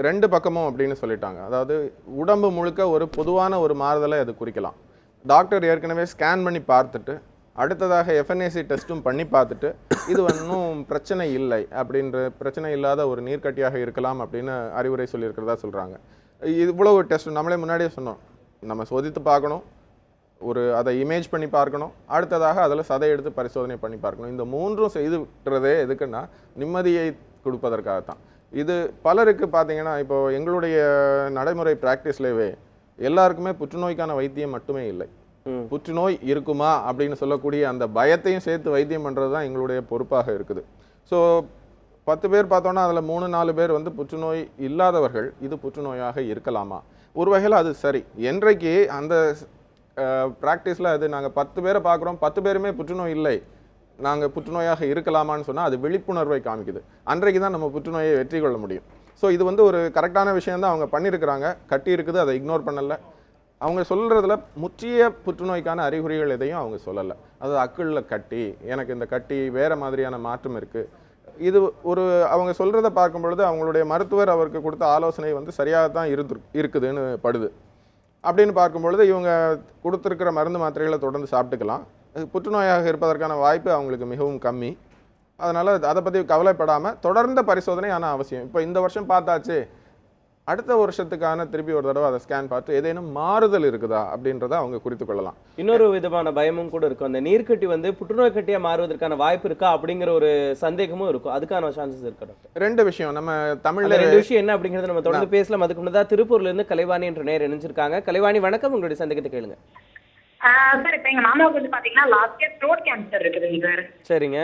2 பக்கமும் அப்படின்னு சொல்லிட்டாங்க. அதாவது உடம்பு முழுக்க ஒரு பொதுவான ஒரு மாறுதலை அது குறிக்கலாம். டாக்டர் ஏற்கனவே ஸ்கேன் பண்ணி பார்த்துட்டு அடுத்ததாக எஃப்என்ஏசி டெஸ்ட்டும் பண்ணி பார்த்துட்டு இது ஒன்றும் பிரச்சனை இல்லை அப்படின்ற, பிரச்சனை இல்லாத ஒரு நீர்க்கட்டியாக இருக்கலாம் அப்படின்னு அறிவுரை சொல்லியிருக்கிறதா சொல்கிறாங்க. இவ்வளவு டெஸ்ட் நம்மளே முன்னாடியே சொன்னோம், நம்ம சோதித்து பார்க்கணும், ஒரு அதை இமேஜ் பண்ணி பார்க்கணும், அடுத்ததாக அதில் சதை எடுத்து பரிசோதனை பண்ணி பார்க்கணும். இந்த 3ம் செய்துவிட்டுறதே எதுக்குன்னா நிம்மதியை கொடுப்பதற்காகத்தான். இது பலருக்கு பார்த்தீங்கன்னா இப்போ எங்களுடைய நடைமுறை ப்ராக்டிஸ்லேயே எல்லாருக்குமே புற்றுநோய்க்கான வைத்தியம் மட்டுமே இல்லை, புற்றுநோய் இருக்குமா அப்படின்னு சொல்லக்கூடிய அந்த பயத்தையும் சேர்த்து வைத்தியம் பண்ணுறது தான் எங்களுடைய பொறுப்பாக இருக்குது. ஸோ 10 பேர் பார்த்தோன்னா அதில் 3-4 பேர் வந்து புற்றுநோய் இல்லாதவர்கள். இது புற்றுநோயாக இருக்கலாமா? ஒரு வகையில் அது சரி. என்றைக்கு அந்த ப்ராக்டிஸில் அது நாங்கள் 10 பேரை பார்க்குறோம், 10 பேருமே புற்றுநோய் இல்லை, நாங்கள் புற்றுநோயாக இருக்கலாமான்னு சொன்னால் அது விழிப்புணர்வை காமிக்குது. அன்றைக்கு தான் நம்ம புற்றுநோயை வெற்றி கொள்ள முடியும். ஸோ இது வந்து ஒரு கரெக்டான விஷயந்தான் அவங்க பண்ணியிருக்கிறாங்க. கட்டி இருக்குது, அதை இக்னோர் பண்ணலை. அவங்க சொல்கிறதுல முற்றிய புற்றுநோய்க்கான அறிகுறிகள் எதையும் அவங்க சொல்லலை. அது அக்குள்ள கட்டி, எனக்கு இந்த கட்டி வேறு மாதிரியான மாற்றம் இருக்குது, இது ஒரு அவங்க சொல்கிறத பார்க்கும் பொழுது அவங்களுடைய மருத்துவர் அவருக்கு கொடுத்த ஆலோசனை வந்து சரியாகத்தான் இருக்குதுன்னு படுது. அப்படின்னு பார்க்கும்பொழுது இவங்க கொடுத்துருக்கிற மருந்து மாத்திரைகளை தொடர்ந்து சாப்பிட்டுக்கலாம். புற்றுநோயாக இருப்பதற்கான வாய்ப்பு அவங்களுக்கு மிகவும் கம்மி. அதனால் அதை பற்றி கவலைப்படாமல் தொடர்ந்த பரிசோதனை ஆனால் அவசியம். இப்போ இந்த வருஷம் பார்த்தாச்சு, அடுத்த வருஷத்துக்கான திருப்பி ஒரு தடவை அதை ஸ்கேன் பார்த்து ஏதேனும் மாறுதல் இருக்குதா அப்படின்றத அவங்க குறித்து கொள்ளலாம். இன்னொரு விதமான பயமும் கூட இருக்கும், அந்த நீர்க்கட்டி வந்து புற்றுநோய் கட்டியாக மாறுவதற்கான வாய்ப்பு இருக்கா அப்படிங்கிற ஒரு சந்தேகமும் இருக்கும். அதுக்கான சான்சஸ் இருக்கா டாக்டர்? 2 விஷயம் நம்ம தமிழில் 2 விஷயம் என்ன அப்படிங்கிறத நம்ம தொடர்ந்து பேசலாம். அதுக்கு முன்னதாக திருப்பூர்லேருந்து கலைவாணி என்ற நேர் இணைஞ்சிருக்காங்க. கலைவாணி வணக்கம், உங்களுடைய சந்தேகத்தை கேளுங்க. சார் இப்போ எங்க மாமாவுக்கு வந்து பாத்தீங்கன்னா லாஸ்ட் இயர் த்ரோட் கேன்சர் இருக்குதுங்க சார். சரிங்க.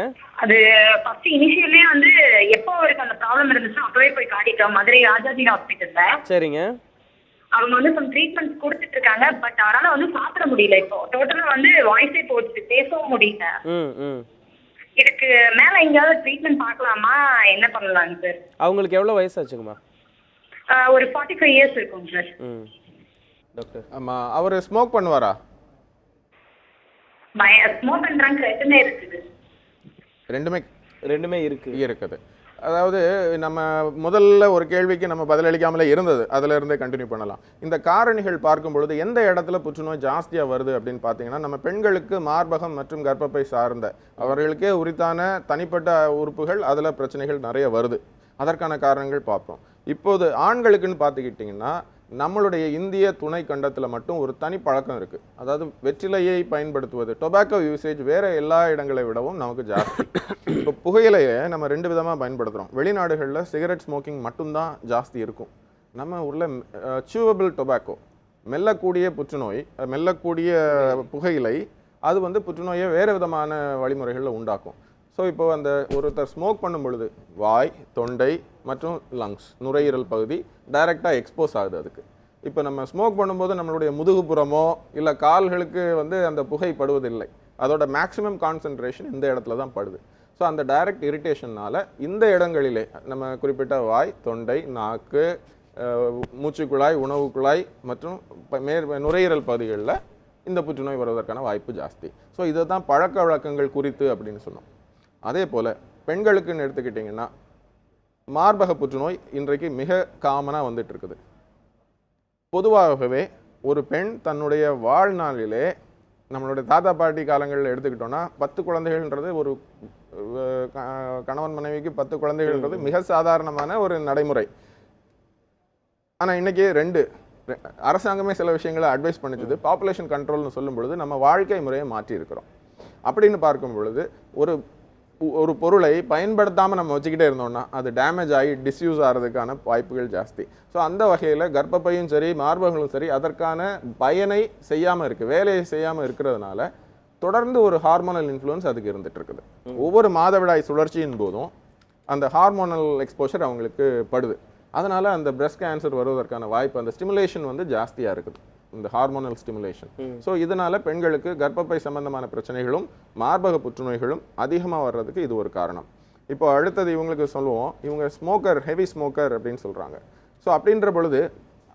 அது ஃபர்ஸ்ட் இனிஷியலே வந்து எப்போ அவருக்கு அந்த ப்ராப்ளம் இருந்துச்சுன்னா அப்பவே போய் காட்டிட்டோம் மதுரை ராஜாஜி ஹாஸ்பிட்டல்ல. சரிங்க. அவங்க வந்து some ட்ரீட்மெண்ட் கொடுத்துட்டு இருக்காங்க. பட் அவரால் வந்து சாப்பிட முடியல, இப்போ டோட்டலா வந்து வாய்ஸே போச்சு, பேசவும் முடியல. இதுக்கு மேல எங்கேயாவது ட்ரீட்மெண்ட் பார்க்கலாமா, என்ன பண்ணலாங்க சார்? அவங்களுக்கு எவ்வளவு வயசு ஆச்சுங்கம்மா? ஒரு 45 இயர்ஸ் இருக்குங்க சார். டாக்டர் ஆமாம், அவர் ஸ்மோக் பண்ணுவாரா? ஸ்மோக் பண்றாங்க, ரெண்டுமே இருக்குது. ரெண்டுமே இருக்குது. அதாவது நம்ம முதல்ல ஒரு கேள்விக்கு நம்ம பதிலளிக்காமலே இருந்தது, அதில் இருந்தே கண்டினியூ பண்ணலாம். இந்த காரணிகள் பார்க்கும் பொழுது எந்த இடத்துல புற்றுநோய் ஜாஸ்தியாக வருது அப்படின்னு பார்த்தீங்கன்னா, நம்ம பெண்களுக்கு மார்பகம் மற்றும் கர்ப்பப்பை சார்ந்த அவர்களுக்கே உரித்தான தனிப்பட்ட உறுப்புகள் அதில் பிரச்சனைகள் நிறைய வருது. அதற்கான காரணங்கள் பார்ப்போம். இப்போது ஆண்களுக்குன்னு பார்த்துக்கிட்டிங்கன்னா நம்மளுடைய இந்திய துணை கண்டத்தில் மட்டும் ஒரு தனி பழக்கம் இருக்குது. அதாவது வெற்றிலையை பயன்படுத்துவது, டொபாக்கோ யூசேஜ் வேறு எல்லா இடங்களை விடவும் நமக்கு ஜாஸ்தி. இப்போ புகையிலையை நம்ம 2 விதமாக பயன்படுத்துகிறோம். வெளிநாடுகளில் சிகரெட் ஸ்மோக்கிங் மட்டும்தான் ஜாஸ்தி இருக்கும். நம்ம ஊரில் சூவபிள் டொபாக்கோ, மெல்லக்கூடிய புற்றுநோய், மெல்லக்கூடிய புகையிலை, அது வந்து புற்றுநோயை வேறு விதமான வழிமுறைகளில் உண்டாக்கும். ஸோ இப்போ அந்த ஒருத்தர் ஸ்மோக் பண்ணும் பொழுது வாய், தொண்டை மற்றும் லங்ஸ், நுரையீரல் பகுதி டைரெக்டாக எக்ஸ்போஸ் ஆகுது அதுக்கு. இப்போ நம்ம ஸ்மோக் பண்ணும்போது நம்மளுடைய முதுகுப்புறமோ இல்லை கால்களுக்கு வந்து அந்த புகை படுவதில்லை. அதோட மேக்ஸிமம் கான்சன்ட்ரேஷன் இந்த இடத்துல தான் படுது. ஸோ அந்த டைரக்ட் இரிட்டேஷனால் இந்த இடங்களிலே நம்ம குறிப்பிட்ட வாய், தொண்டை, நாக்கு, மூச்சுக்குழாய், உணவு குழாய் மற்றும் நுரையீரல் பகுதிகளில் இந்த புற்றுநோய் வருவதற்கான வாய்ப்பு ஜாஸ்தி. ஸோ இதை தான் பழக்க வழக்கங்கள் குறித்து அப்படின்னு சொன்னோம். அதே போல் பெண்களுக்குன்னு எடுத்துக்கிட்டிங்கன்னா மார்பக புற்றுநோய் இன்றைக்கு மிக காமனாக வந்துட்டு இருக்குது. பொதுவாகவே ஒரு பெண் தன்னுடைய வாழ்நாளிலே நம்மளுடைய தாத்தா பாட்டி காலங்களில் எடுத்துக்கிட்டோன்னா 10 குழந்தைகள்ன்றது ஒரு கணவன் மனைவிக்கு 10 குழந்தைகள்ன்றது மிக சாதாரணமான ஒரு நடைமுறை. ஆனால் இன்றைக்கி 2 அரசாங்கமே சில விஷயங்களை அட்வைஸ் பண்ணிச்சது. பாப்புலேஷன் கண்ட்ரோல்னு சொல்லும் பொழுது நம்ம வாழ்க்கை முறையை மாற்றி இருக்கிறோம். அப்படின்னு பார்க்கும் பொழுது ஒரு பொருளை பயன்படுத்தாமல் நம்ம வச்சுக்கிட்டே இருந்தோம்னா அது டேமேஜ் ஆகி டிஸ்யூஸ் ஆகிறதுக்கான வாய்ப்புகள் ஜாஸ்தி. ஸோ அந்த வகையில் கர்ப்பப்பையும் சரி மார்பகங்களும் சரி அதற்கான பயனை செய்யாமல் இருக்குது, வேலையை செய்யாமல் இருக்கிறதுனால தொடர்ந்து ஒரு ஹார்மோனல் இன்ஃப்ளூயன்ஸ் அதுக்கு இருந்துட்டு இருக்குது. ஒவ்வொரு மாதவிடாய் சுழற்சியின் போதும் அந்த ஹார்மோனல் எக்ஸ்போஷர் அவங்களுக்கு படுது. அதனால் அந்த பிரஸ்ட் கேன்சர் வருவதற்கான வாய்ப்பு, அந்த ஸ்டிமுலேஷன் வந்து ஜாஸ்தியாக இருக்குது, இந்த ஹார்மோனல் ஸ்டிமுலேஷன். ஸோ இதனால் பெண்களுக்கு கர்ப்பப்பை சம்பந்தமான பிரச்சனைகளும் மார்பக புற்றுநோய்களும் அதிகமாக வர்றதுக்கு இது ஒரு காரணம். இப்போ அடுத்தது இவங்களுக்கு சொல்லுவோம், இவங்க ஸ்மோக்கர், ஹெவி ஸ்மோக்கர் அப்படின்னு சொல்கிறாங்க. ஸோ அப்படின்ற பொழுது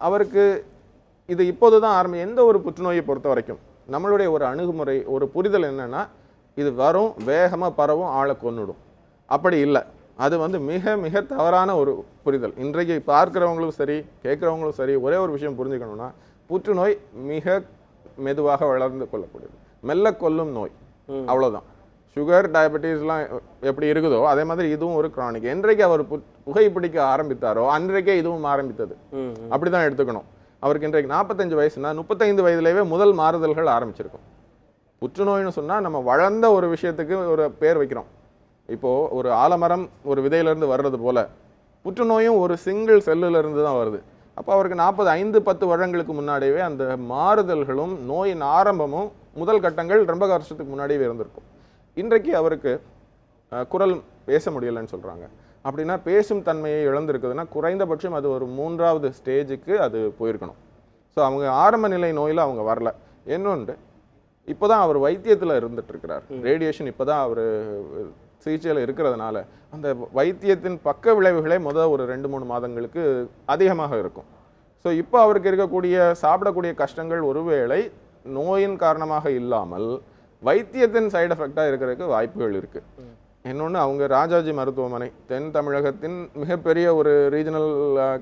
அவருக்கு இது இப்போது தான் எந்த ஒரு புற்றுநோயை பொறுத்த வரைக்கும் நம்மளுடைய ஒரு அணுகுமுறை, ஒரு புரிதல் என்னென்னா இது வரும், வேகமாக பரவும், ஆளை கொன்னுடும். அப்படி இல்லை, அது வந்து மிக மிக தவறான ஒரு புரிதல். இன்றைக்கு பார்க்குறவங்களும் சரி கேட்குறவங்களும் சரி ஒரே ஒரு விஷயம் புரிஞ்சுக்கணும்னா புற்றுநோய் மிக மெதுவாக வளர்ந்து கொள்ளக்கூடியது, மெல்ல கொல்லும் நோய், அவ்வளோதான். சுகர், டயபெட்டிஸ்லாம் எப்படி இருக்குதோ அதே மாதிரி இதுவும் ஒரு கிரானிக். என்றைக்கு அவர் புகைப்பிடிக்க ஆரம்பித்தாரோ அன்றைக்கே இதுவும் ஆரம்பித்தது, அப்படி தான் எடுத்துக்கணும். அவருக்கு இன்றைக்கு 45 வயசுனா 35 வயதுலேயே முதல் மாறுதல்கள் ஆரம்பிச்சிருக்கும். புற்றுநோய்னு சொன்னால் நம்ம வளர்ந்த ஒரு விஷயத்துக்கு ஒரு பேர் வைக்கிறோம். இப்போது ஒரு ஆலமரம் ஒரு விதையிலேருந்து வர்றது போல் புற்றுநோயும் ஒரு சிங்கிள் செல்லுலேருந்து தான் வருது. அப்போ அவருக்கு 45-10 வருடங்களுக்கு முன்னாடியே அந்த மாறுதல்களும் நோயின் ஆரம்பமும் முதல் கட்டங்கள் ரொம்ப வருஷத்துக்கு முன்னாடியே இருந்திருக்கும். இன்றைக்கு அவருக்கு குரல் பேச முடியலைன்னு சொல்கிறாங்க. அப்படின்னா பேசும் தன்மையை இழந்திருக்குதுன்னா குறைந்தபட்சம் அது ஒரு 3வது ஸ்டேஜுக்கு அது போயிருக்கணும். ஸோ அவங்க ஆரம்ப நிலை நோயில் அவங்க வரல. இன்னொன்று, இப்போ தான் அவர் வைத்தியத்தில் இருந்துகிட்ருக்கிறார். ரேடியேஷன் இப்போ தான் அவர் சிகிச்சையில் இருக்கிறதுனால அந்த வைத்தியத்தின் பக்க விளைவுகளே ஒரு 2-3 மாதங்களுக்கு அதிகமாக இருக்கும். ஸோ இப்போ அவருக்கு இருக்கக்கூடிய சாப்பிடக்கூடிய கஷ்டங்கள் ஒருவேளை நோயின் காரணமாக இல்லாமல் வைத்தியத்தின் சைடு எஃபெக்டாக இருக்கிறதுக்கு வாய்ப்புகள் இருக்குது. இன்னொன்று, அவங்க ராஜாஜி மருத்துவமனை தென் தமிழகத்தின் மிகப்பெரிய ஒரு ரீஜனல்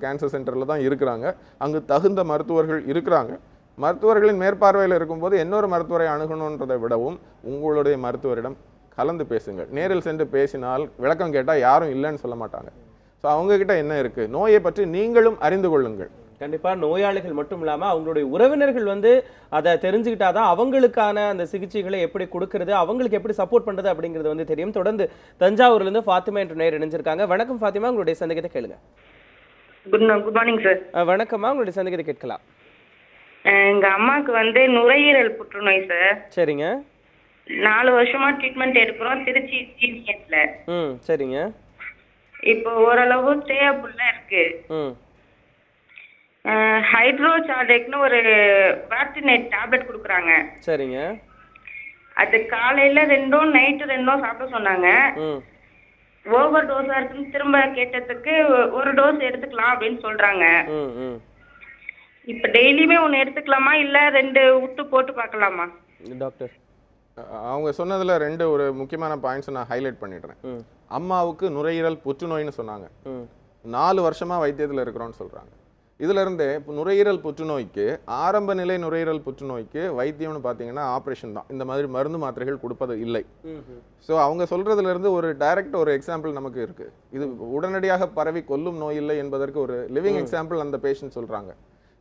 கேன்சர் சென்டரில் தான் இருக்கிறாங்க. அங்கு தகுந்த மருத்துவர்கள் இருக்கிறாங்க. மருத்துவர்களின் மேற்பார்வையில் இருக்கும்போது இன்னொரு மருத்துவரை அணுகணுன்றதை விடவும் உங்களுடைய மருத்துவரிடம் கலந்து பேசுங்கள். நேரில் சென்று பேசினால் விளக்கம் கேட்டால் யாரும் இல்லைன்னு சொல்ல மாட்டாங்க. ஸோ அவங்கக்கிட்ட என்ன இருக்குது, நோயை பற்றி நீங்களும் அறிந்து கொள்ளுங்கள். கண்டிப்பாக நோயாளிகள் மட்டும் இல்லாமல் அவங்களுடைய உறவினர்கள் வந்து அதை தெரிஞ்சுக்கிட்டாதான் அவங்களுக்கான அந்த சிகிச்சைகளை எப்படி கொடுக்கறது, அவங்களுக்கு எப்படி சப்போர்ட் பண்ணுறது அப்படிங்கிறது வந்து தெரியும். தொடர்ந்து தஞ்சாவூர்லேருந்து ஃபாத்திமா என்ற நேயர் இணைஞ்சிருக்காங்க. வணக்கம் ஃபாத்திமா, உங்களுடைய சந்தேகத்தை கேளுங்க. Good morning sir. வணக்கம்மா, உங்களுடைய சந்தேகத்தை கேட்கலாம். எங்கள் அம்மாவுக்கு வந்து நுரையீரல் புற்றுநோய் சார். சரிங்க. 4 வருஷமா ட்ரீட்மெண்ட் எடுக்கிறோம் திருச்சி ஜிஹெச்ல. சரிங்க. இப்போ ஓரளவு ஸ்டேபிளாக இருக்கு. ஹைட்ரோசார்டெக்னு ஒரு வேக்சினேட் டேப்லெட் கொடுக்குறாங்க. சரிங்க. அது காலையில் 2ம் நைட்டு 2ம் சாப்பிட சொன்னாங்க. ஓவர் டோஸாக இருக்குன்னு திரும்ப கேட்டதுக்கு ஒரு டோஸ் எடுத்துக்கலாம் அப்படின்னு சொல்கிறாங்க. இப்போ டெய்லியுமே 1 எடுத்துக்கலாமா இல்லை 2 விட்டு போட்டு பார்க்கலாமா? டாக்டர், அவங்க சொன்னதில் 2 ஒரு முக்கியமான பாயிண்ட்ஸ் நான் ஹைலைட் பண்ணிடுறேன். அம்மாவுக்கு நுரையீரல் புற்றுநோய்னு சொன்னாங்க. 4 வருஷமாக வைத்தியத்தில் இருக்கிறோன்னு சொல்கிறாங்க. இதுல இருந்து இப்போ நுரையீரல் புற்றுநோய்க்கு, ஆரம்ப நிலை நுரையீரல் புற்றுநோய்க்கு வைத்தியம்னு பார்த்தீங்கன்னா ஆப்ரேஷன் தான். இந்த மாதிரி மருந்து மாத்திரைகள் கொடுப்பது இல்லை. ஸோ அவங்க சொல்றதுல இருந்து ஒரு டைரக்ட் ஒரு எக்ஸாம்பிள் நமக்கு இருக்கு. இது உடனடியாக பரவி கொல்லும் நோய் இல்லை என்பதற்கு ஒரு லிவிங் எக்ஸாம்பிள் அந்த பேஷண்ட் சொல்றாங்க.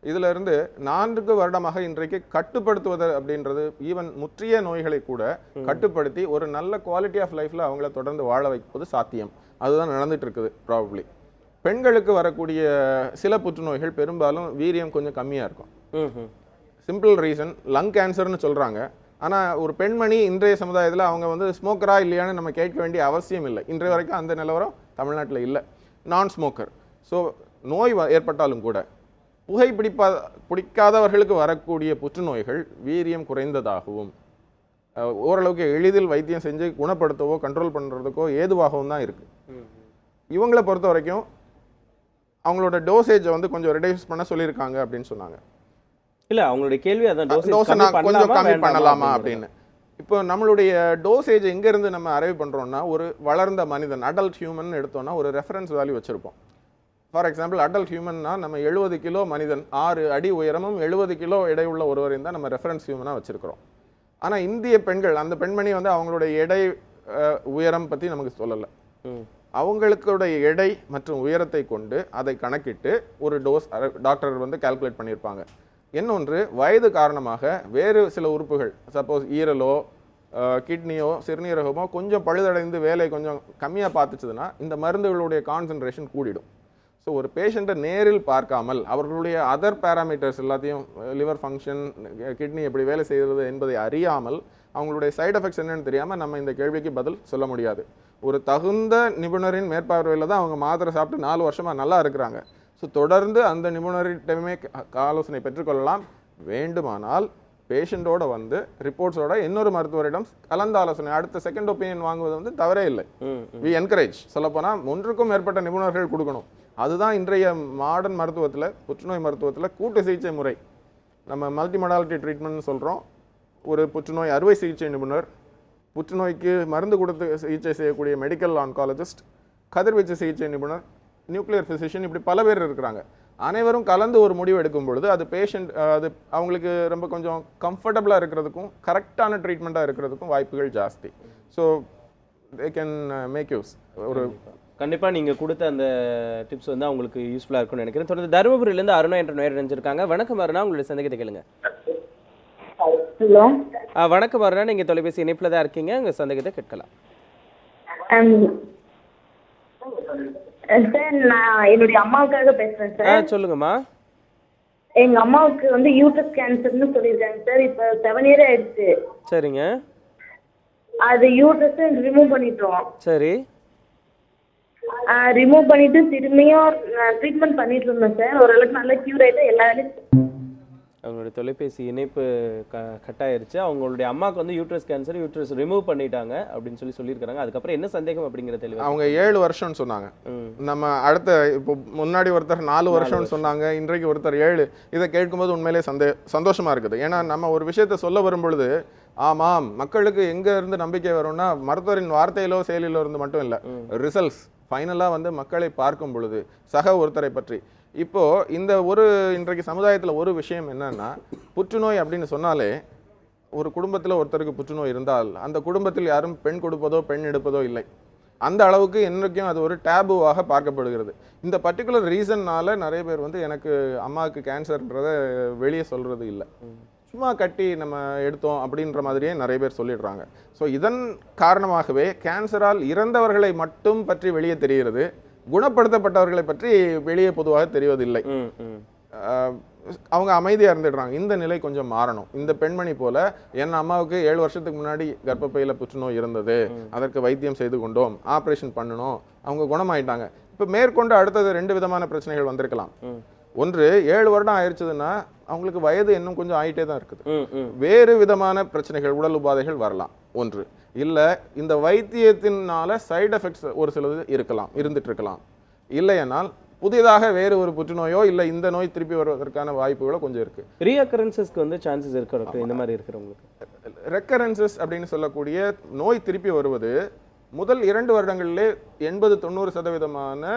இதுல இருந்து 4 வருடமாக இன்றைக்கு கட்டுப்படுத்துவது அப்படின்றது, ஈவன் முற்றிய நோய்களை கூட கட்டுப்படுத்தி ஒரு நல்ல குவாலிட்டி ஆஃப் லைஃப்ல அவங்கள தொடர்ந்து வாழ வைப்பது சாத்தியம். அதுதான் நடந்துட்டு இருக்குது ப்ராபப்ளி. பெண்களுக்கு வரக்கூடிய சில புற்றுநோய்கள் பெரும்பாலும் வீரியம் கொஞ்சம் கம்மியா இருக்கும். சிம்பிள் ரீசன், லங் கேன்சர்னு சொல்றாங்க. ஆனா ஒரு பெண்மணி இன்றைய சமுதாயத்தில் அவங்க வந்து ஸ்மோக்கரா இல்லையான்னு நம்ம கேட்க வேண்டிய அவசியம் இல்லை. இன்றைய வரைக்கும் அந்த நிலவரம் தமிழ்நாட்டில் இல்லை. நான் ஸ்மோக்கர். ஸோ நோய் ஏற்பட்டாலும் கூட பிடிக்காதவர்களுக்கு வரக்கூடிய புற்றுநோய்கள் வீரியம் குறைந்ததாகவும் ஓரளவுக்கு எளிதில் வைத்தியம் செஞ்சு குணப்படுத்தவோ கண்ட்ரோல் பண்ணுறதுக்கோ ஏதுவாகவும் தான் இருக்கு. இவங்களை பொறுத்த வரைக்கும் அவங்களோட டோசேஜை வந்து கொஞ்சம் ரெடியூஸ் பண்ண சொல்லியிருக்காங்க அப்படின்னு சொன்னாங்க. இல்ல அவங்களுடைய கேள்வி அதான், டோஸை நான் கொஞ்சம் கம்மி பண்ணலாமா அப்படின்னு. இப்போ நம்மளுடைய டோசேஜ் எங்கேருந்து நம்ம அரைவ் பண்ணுறோம்னா, ஒரு வளர்ந்த மனிதன் அடல்ட் ஹியூமன் எடுத்தோம்னா ஒரு ரெஃபரன்ஸ் வேல்யூ வச்சுருப்போம். ஃபார் எக்ஸாம்பிள் அடல்ட் ஹியூமன்னா நம்ம 70 கிலோ மனிதன், 6 அடி உயரமும் 70 கிலோ எடை உள்ள ஒருவரையும் தான் நம்ம ரெஃபரன்ஸ் ஹியூமனாக வச்சுருக்கிறோம். ஆனால் இந்திய பெண்கள், அந்த பெண்மணி வந்து அவங்களுடைய எடை உயரம் பற்றி நமக்கு சொல்லலை. அவங்களுடைய எடை மற்றும் உயரத்தை கொண்டு அதை கணக்கிட்டு ஒரு டோஸ் டாக்டர் வந்து கால்குலேட் பண்ணியிருப்பாங்க. இன்னொன்று, வயது காரணமாக வேறு சில உறுப்புகள், சப்போஸ் ஈரலோ கிட்னியோ சிறுநீரகமோ கொஞ்சம் பழுதடைந்து வேலை கொஞ்சம் கம்மியாக பார்த்துச்சுதுன்னா இந்த மருந்துகளுடைய கான்சன்ட்ரேஷன் கூடிடும். ஸோ ஒரு பேஷண்ட்டை நேரில் பார்க்காமல் அவர்களுடைய அதர் பேராமீட்டர்ஸ் எல்லாத்தையும், லிவர் ஃபங்க்ஷன், கிட்னி எப்படி வேலை செய்கிறது என்பதை அறியாமல், அவங்களுடைய சைடு எஃபெக்ட்ஸ் என்னன்னு தெரியாமல் நம்ம இந்த கேள்விக்கு பதில் சொல்ல முடியாது. ஒரு தகுந்த நிபுணரின் மேற்பார்வையில் தான் அவங்க மாத்திரை சாப்பிட்டு 4 வருஷமாக நல்லா இருக்கிறாங்க. ஸோ தொடர்ந்து அந்த நிபுணரிடமே ஆலோசனை பெற்றுக்கொள்ளலாம். வேண்டுமானால் பேஷண்ட்டோட வந்து ரிப்போர்ட்ஸோட இன்னொரு மருத்துவரிடம் கலந்த ஆலோசனை, அடுத்த செகண்ட் ஒப்பீனியன் வாங்குவது வந்து தவறே இல்லை. We encourage. சொல்லப்போனால் 1க்கும் மேற்பட்ட நிபுணர்கள் கொடுக்கணும். அதுதான் இன்றைய மாடர்ன் மருத்துவத்தில், புற்றுநோய் மருத்துவத்தில் கூட்டு சிகிச்சை முறை. நம்ம மல்டி மொடாலிட்டி ட்ரீட்மெண்ட்னு சொல்கிறோம். ஒரு புற்றுநோய் அறுவை சிகிச்சை நிபுணர், புற்றுநோய்க்கு மருந்து கொடுத்து சிகிச்சை செய்யக்கூடிய மெடிக்கல் ஆன்காலஜிஸ்ட், கதிர்வீச்சு சிகிச்சை நிபுணர், நியூக்ளியர் ஃபிசிஷியன், இப்படி பல பேர் இருக்கிறாங்க. அனைவரும் கலந்து ஒரு முடிவு எடுக்கும் பொழுது அது பேஷண்ட், அது அவங்களுக்கு ரொம்ப கொஞ்சம் கம்ஃபர்டபுளாக இருக்கிறதுக்கும் கரெக்டான ட்ரீட்மெண்ட்டாக இருக்கிறதுக்கும் வாய்ப்புகள் ஜாஸ்தி. So they can make use. ஒரு கண்டிப்பாக நீங்கள் கொடுத்த அந்த டிப்ஸ் வந்து அவங்களுக்கு யூஸ்ஃபுல்லாக இருக்கும்னு நினைக்கிறேன். தொடர்ந்து தருமபுரியிலேருந்து அருணா என்ற நேரம் நினைச்சிருக்காங்க. வணக்கம் அருணா, உங்களுடைய சந்தேகத்தை கேளுங்க. ஹலோ. வணக்கம் அருணா, நீங்கள் தொலைபேசி இணைப்பில் தான் இருக்கீங்க, உங்கள் சந்தேகத்தை கேட்கலாம். சார், நான் என்னுடைய அம்மாவுக்காக பேசுகிறேன் சார். சொல்லுங்கம்மா. எங்கள் அம்மாவுக்கு வந்து யூட்ரஸ் கேன்சர்னு சொல்லியிருக்காங்க சார். இப்போ 7 இயர் ஆயிடுச்சு. சரிங்க. அது யூட்ரஸ் ரிமூவ் பண்ணிட்டோம். சரி. ரிமூவ் பண்ணிட்டு திரும்பியும் ட்ரீட்மெண்ட் பண்ணிட்டு இருந்தேன் சார். ஓரளவுக்கு நல்லா க்யூர் ஆகிட்டு எல்லா வேலையும். அவங்களுடைய தொலைபேசி இணைப்பு கட் ஆயிருச்சு. அவங்களுடைய அம்மாவுக்கு வந்து யூட்ரஸ் கேன்சர், யூட்ரஸ் ரிமூவ் பண்ணிட்டாங்க அப்படின்னு சொல்லியிருக்காங்க. அதுக்கப்புறம் என்ன சந்தேகம் அப்படிங்கிற தெளிவு. அவங்க 7 வருஷம்னு சொன்னாங்க. நம்ம அடுத்த இப்போ முன்னாடி ஒருத்தர் 4 வருஷம்னு சொன்னாங்க, இன்றைக்கு ஒருத்தர் 7. இதை கேட்கும்போது உண்மையிலே சந்தோஷமா இருக்குது. ஏன்னா நம்ம ஒரு விஷயத்த சொல்ல வரும் பொழுது, ஆமாம், மக்களுக்கு எங்க இருந்து நம்பிக்கை வரும்னா மருத்துவரின் வார்த்தையிலோ செயலிலோ இருந்து மட்டும் இல்லை, ரிசல்ட்ஸ் ஃபைனலாக வந்து மக்களை பார்க்கும் பொழுது சக ஒருத்தரை பற்றி. இப்போ இந்த இன்றைக்கு சமுதாயத்தில் ஒரு விஷயம் என்னன்னா, புற்றுநோய் அப்படின்னு சொன்னாலே ஒரு குடும்பத்தில் ஒருத்தருக்கு புற்றுநோய் இருந்தால் அந்த குடும்பத்தில் யாரும் பெண் கொடுப்பதோ பெண் எடுப்பதோ இல்லை. அந்த அளவுக்கு என்றைக்கும் அது ஒரு டேபுவாக பார்க்கப்படுகிறது. இந்த பர்டிகுலர் ரீசன்னால நிறைய பேர் வந்து எனக்கு அம்மாவுக்கு கேன்சர்ன்றதை வெளியே சொல்றது இல்லை, சும்மா கட்டி நம்ம எடுத்தோம் அப்படின்ற மாதிரியே நிறைய பேர் சொல்லிடுறாங்க. ஸோ இதன் காரணமாகவே கேன்சரால் இறந்தவர்களை மட்டும் பற்றி வெளியே தெரிகிறது, குணப்படுத்தப்பட்டவர்களை பற்றி வெளியே பொதுவாக தெரிவதில்லை. அவங்க அமைதியாக இருந்துடுறாங்க. இந்த நிலை கொஞ்சம் மாறணும். இந்த பெண்மணி போல, என் அம்மாவுக்கு 7 வருஷத்துக்கு முன்னாடி கர்ப்பப்பையில புற்றுநோய் இருந்தது, அதற்கு வைத்தியம் செய்து கொண்டோம், ஆப்ரேஷன் பண்ணணும், அவங்க குணமாயிட்டாங்க. இப்போ மேற்கொண்டு அடுத்தது 2 விதமான பிரச்சனைகள் வந்திருக்கலாம். ஒன்று, 7 வருடம் ஆயிடுச்சுன்னா அவங்களுக்கு வயது இன்னும் கொஞ்சம் ஆயிட்டே தான் இருக்குது, வேறு விதமான பிரச்சனைகள், உடல் உபாதைகள் வரலாம். ஒன்று இல்லை, இந்த வைத்தியத்தினால சைடு எஃபெக்ட்ஸ் ஒரு சிலது இருந்துட்டு இருக்கலாம். இல்லையென்னால் புதிதாக வேறு ஒரு புற்றுநோயோ இல்லை இந்த நோய் திருப்பி வருவதற்கான வாய்ப்புகளோ கொஞ்சம் இருக்கு. ரீஅக்கரன்சஸ்க்கு வந்து சான்சஸ் இருக்கு இந்த மாதிரி இருக்கிறவங்களுக்கு. ரெக்கரன்சஸ் அப்படின்னு சொல்லக்கூடிய நோய் திருப்பி வருவது முதல் 2 வருடங்களிலே 80-90%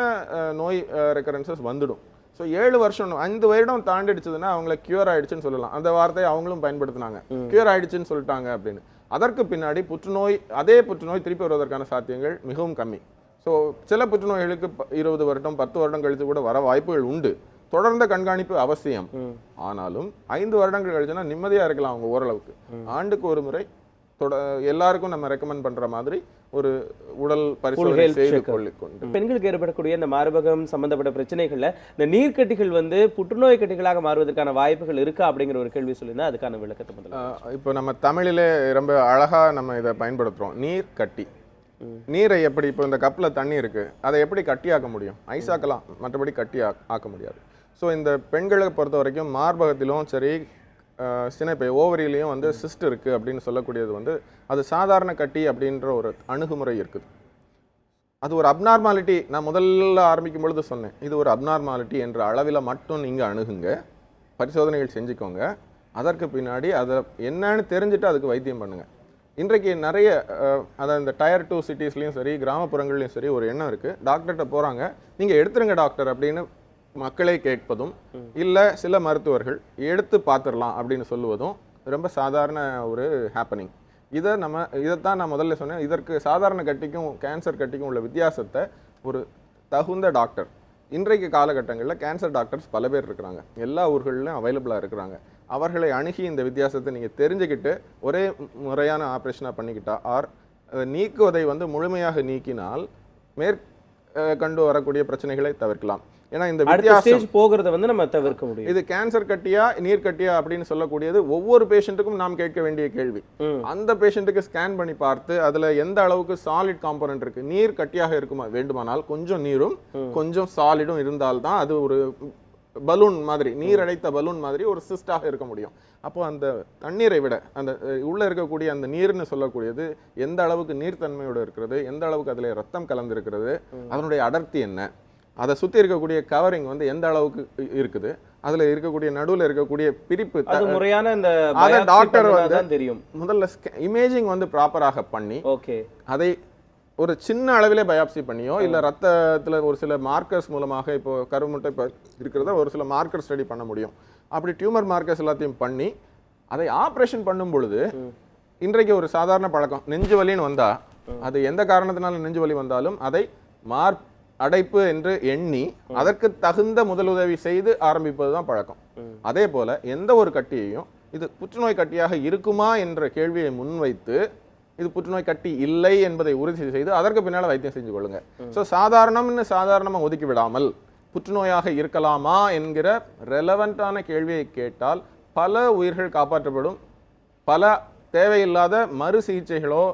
நோய் ரெக்கரன்சஸ் வந்துடும். ஸோ 7 வருஷம் 5 வருடம் தாண்டிடுச்சுன்னா அவங்கள கியூர் ஆயிடுச்சுன்னு சொல்லலாம். அந்த வார்த்தையை அவங்களும் பயன்படுத்தினாங்க, கியூர் ஆயிடுச்சுன்னு சொல்லிட்டாங்க அப்படின்னு. அதற்கு பின்னாடி அதே புற்றுநோய் திருப்பி வருவதற்கான சாத்தியங்கள் மிகவும் கம்மி. ஸோ சில புற்றுநோய்களுக்கு 20 வருடம் 10 வருடம் கழித்து கூட வர வாய்ப்புகள் உண்டு. தொடர்ந்த கண்காணிப்பு அவசியம். ஆனாலும் 5 வருடங்கள் கழிச்சுன்னா நிம்மதியா இருக்கலாம் அவங்க ஓரளவுக்கு. ஆண்டுக்கு ஒரு முறை எல்லாருக்கும் நம்ம ரெக்கமெண்ட் பண்ற மாதிரி ஒரு உடல் பரிசோதனை செய்து கொண்டு. பெண்களுக்கு ஏற்படக்கூடிய இந்த மார்பகம் சம்பந்தப்பட்ட பிரச்சனைகள்ல இந்த நீர்க்கட்டிகள் வந்து புற்றுநோய் கட்டிகளாக மாறுவதற்கான வாய்ப்புகள் இருக்கா அப்படிங்கிற ஒரு கேள்வி சொல்லியிருந்தா அதுக்கான விளக்கத்தை முதல்ல. இப்போ நம்ம தமிழிலே ரொம்ப அழகா நம்ம இதை பயன்படுத்துறோம். நீர் கட்டி. நீரை எப்படி, இப்போ இந்த கப்பில் தண்ணி இருக்கு, அதை எப்படி கட்டியாக்க முடியும்? ஐஸாக்கலாம், மற்றபடி கட்டி ஆக்க முடியாது. ஸோ இந்த பெண்களை பொறுத்த வரைக்கும் மார்பகத்திலும் சரி சினைப்பை ஓவரியிலையும் வந்து சிஸ்ட் இருக்குது அப்படின்னு சொல்லக்கூடியது வந்து அது சாதாரண கட்டி அப்படின்ற ஒரு அணுகுமுறை இருக்குது. அது ஒரு அப்நார்மாலிட்டி. நான் முதல்ல ஆரம்பிக்கும் பொழுது சொன்னேன், இது ஒரு அப்நார்மாலிட்டி என்ற அளவில் மட்டும் நீங்கள் அணுகுங்க, பரிசோதனைகள் செஞ்சுக்கோங்க. அதற்கு பின்னாடி அதை என்னன்னு தெரிஞ்சுட்டு அதுக்கு வைத்தியம் பண்ணுங்க. இன்றைக்கு நிறைய அதாவது இந்த டயர் 2 சிட்டிஸ்லையும் சரி கிராமப்புறங்கள்லையும் சரி ஒரு எண்ணம் இருக்குது, டாக்டர்கிட்ட போகிறாங்க, நீங்கள் எடுத்துருங்க டாக்டர் அப்படின்னு மக்களை கேட்பதும் இல்லை சில மருத்துவர்கள் எடுத்து பார்த்துடலாம் அப்படின்னு சொல்லுவதும் ரொம்ப சாதாரண ஒரு ஹேப்பனிங். இதைத்தான் நான் முதல்ல சொன்னேன். இதற்கு சாதாரண கட்டிக்கும் கேன்சர் கட்டிக்கும் உள்ள வித்தியாசத்தை ஒரு தகுந்த டாக்டர், இன்றைக்கு காலகட்டங்களில் கேன்சர் டாக்டர்ஸ் பல பேர் இருக்கிறாங்க, எல்லா ஊர்களிலும் அவைலபிளாக இருக்கிறாங்க. அவர்களை அணுகி இந்த வித்தியாசத்தை நீங்கள் தெரிஞ்சுக்கிட்டு ஒரே முறையான ஆப்ரேஷனாக பண்ணிக்கிட்டா நீக்குவதை வந்து முழுமையாக நீக்கினால் மேற்கண்டு வரக்கூடிய பிரச்சனைகளை தவிர்க்கலாம். ஏன்னா இந்த வித்தியாசம் போகிறத வந்து நம்ம தவிர்க்க முடியும். இது கேன்சர் கட்டியா நீர் கட்டியா அப்படின்னு சொல்லக்கூடியது ஒவ்வொரு பேஷண்ட்டுக்கும் நாம் கேட்க வேண்டிய கேள்வி. அந்த பேஷண்ட்டுக்கு ஸ்கேன் பண்ணி பார்த்து அதுல எந்த அளவுக்கு சாலிட் காம்போனன்ட் இருக்கு, நீர் கட்டியாக இருக்குமா, வேண்டுமானால் கொஞ்சம் நீரும் கொஞ்சம் சாலிடும் இருந்தால்தான் அது ஒரு பலூன் மாதிரி, நீர் அடைத்த பலூன் மாதிரி ஒரு சிஸ்டாக இருக்க முடியும். அப்போ அந்த தண்ணீரை விட அந்த உள்ள இருக்கக்கூடிய அந்த நீர்னு சொல்லக்கூடியது எந்த அளவுக்கு நீர்த்தன்மையோடு இருக்கிறது, எந்த அளவுக்கு அதில் ரத்தம் கலந்திருக்கிறது, அதனுடைய அடர்த்தி என்ன, அதை சுற்றி இருக்கக்கூடிய கவரிங் வந்து எந்த அளவுக்கு இருக்குது, அதுல இருக்கக்கூடிய நடுவில் இருக்கக்கூடிய பிரிப்பு, முறையான இந்த டாக்டர் வந்து தெரியும். முதல்ல இமேஜிங் வந்து ப்ராப்பராக பண்ணி அதை ஒரு சின்ன அளவிலே பயாப்சி பண்ணியோ இல்லை ரத்தத்தில் ஒரு சில மார்க்கர்ஸ் மூலமாக, இப்போ கருமுட்டை இப்போ இருக்கிறத ஒரு சில மார்க்கர் ஸ்டடி பண்ண முடியும். அப்படி டியூமர் மார்க்கர்ஸ் எல்லாத்தையும் பண்ணி அதை ஆப்ரேஷன் பண்ணும் பொழுது இன்றைக்கு ஒரு சாதாரண பழக்கம், நெஞ்சு வலின்னு வந்தா அது எந்த காரணத்தினால நெஞ்சு வலி வந்தாலும் அதை அடைப்பு என்று எண்ணி அதற்கு தகுந்த முதலுதவி செய்து ஆரம்பிப்பது தான் பழக்கம். அதே போல எந்த ஒரு கட்டியையும் இது புற்றுநோய் கட்டியாக இருக்குமா என்ற கேள்வியை முன்வைத்து இது புற்றுநோய் கட்டி இல்லை என்பதை உறுதி செய்து அதற்கு பின்னால் வைத்தியம் செஞ்சு கொள்ளுங்க. ஸோ சாதாரணமாக ஒதுக்கி விடாமல் புற்றுநோயாக இருக்கலாமா என்கிற ரெலவெண்டான கேள்வியை கேட்டால் பல உயிர்கள் காப்பாற்றப்படும், பல தேவையில்லாத மறு சிகிச்சைகளோ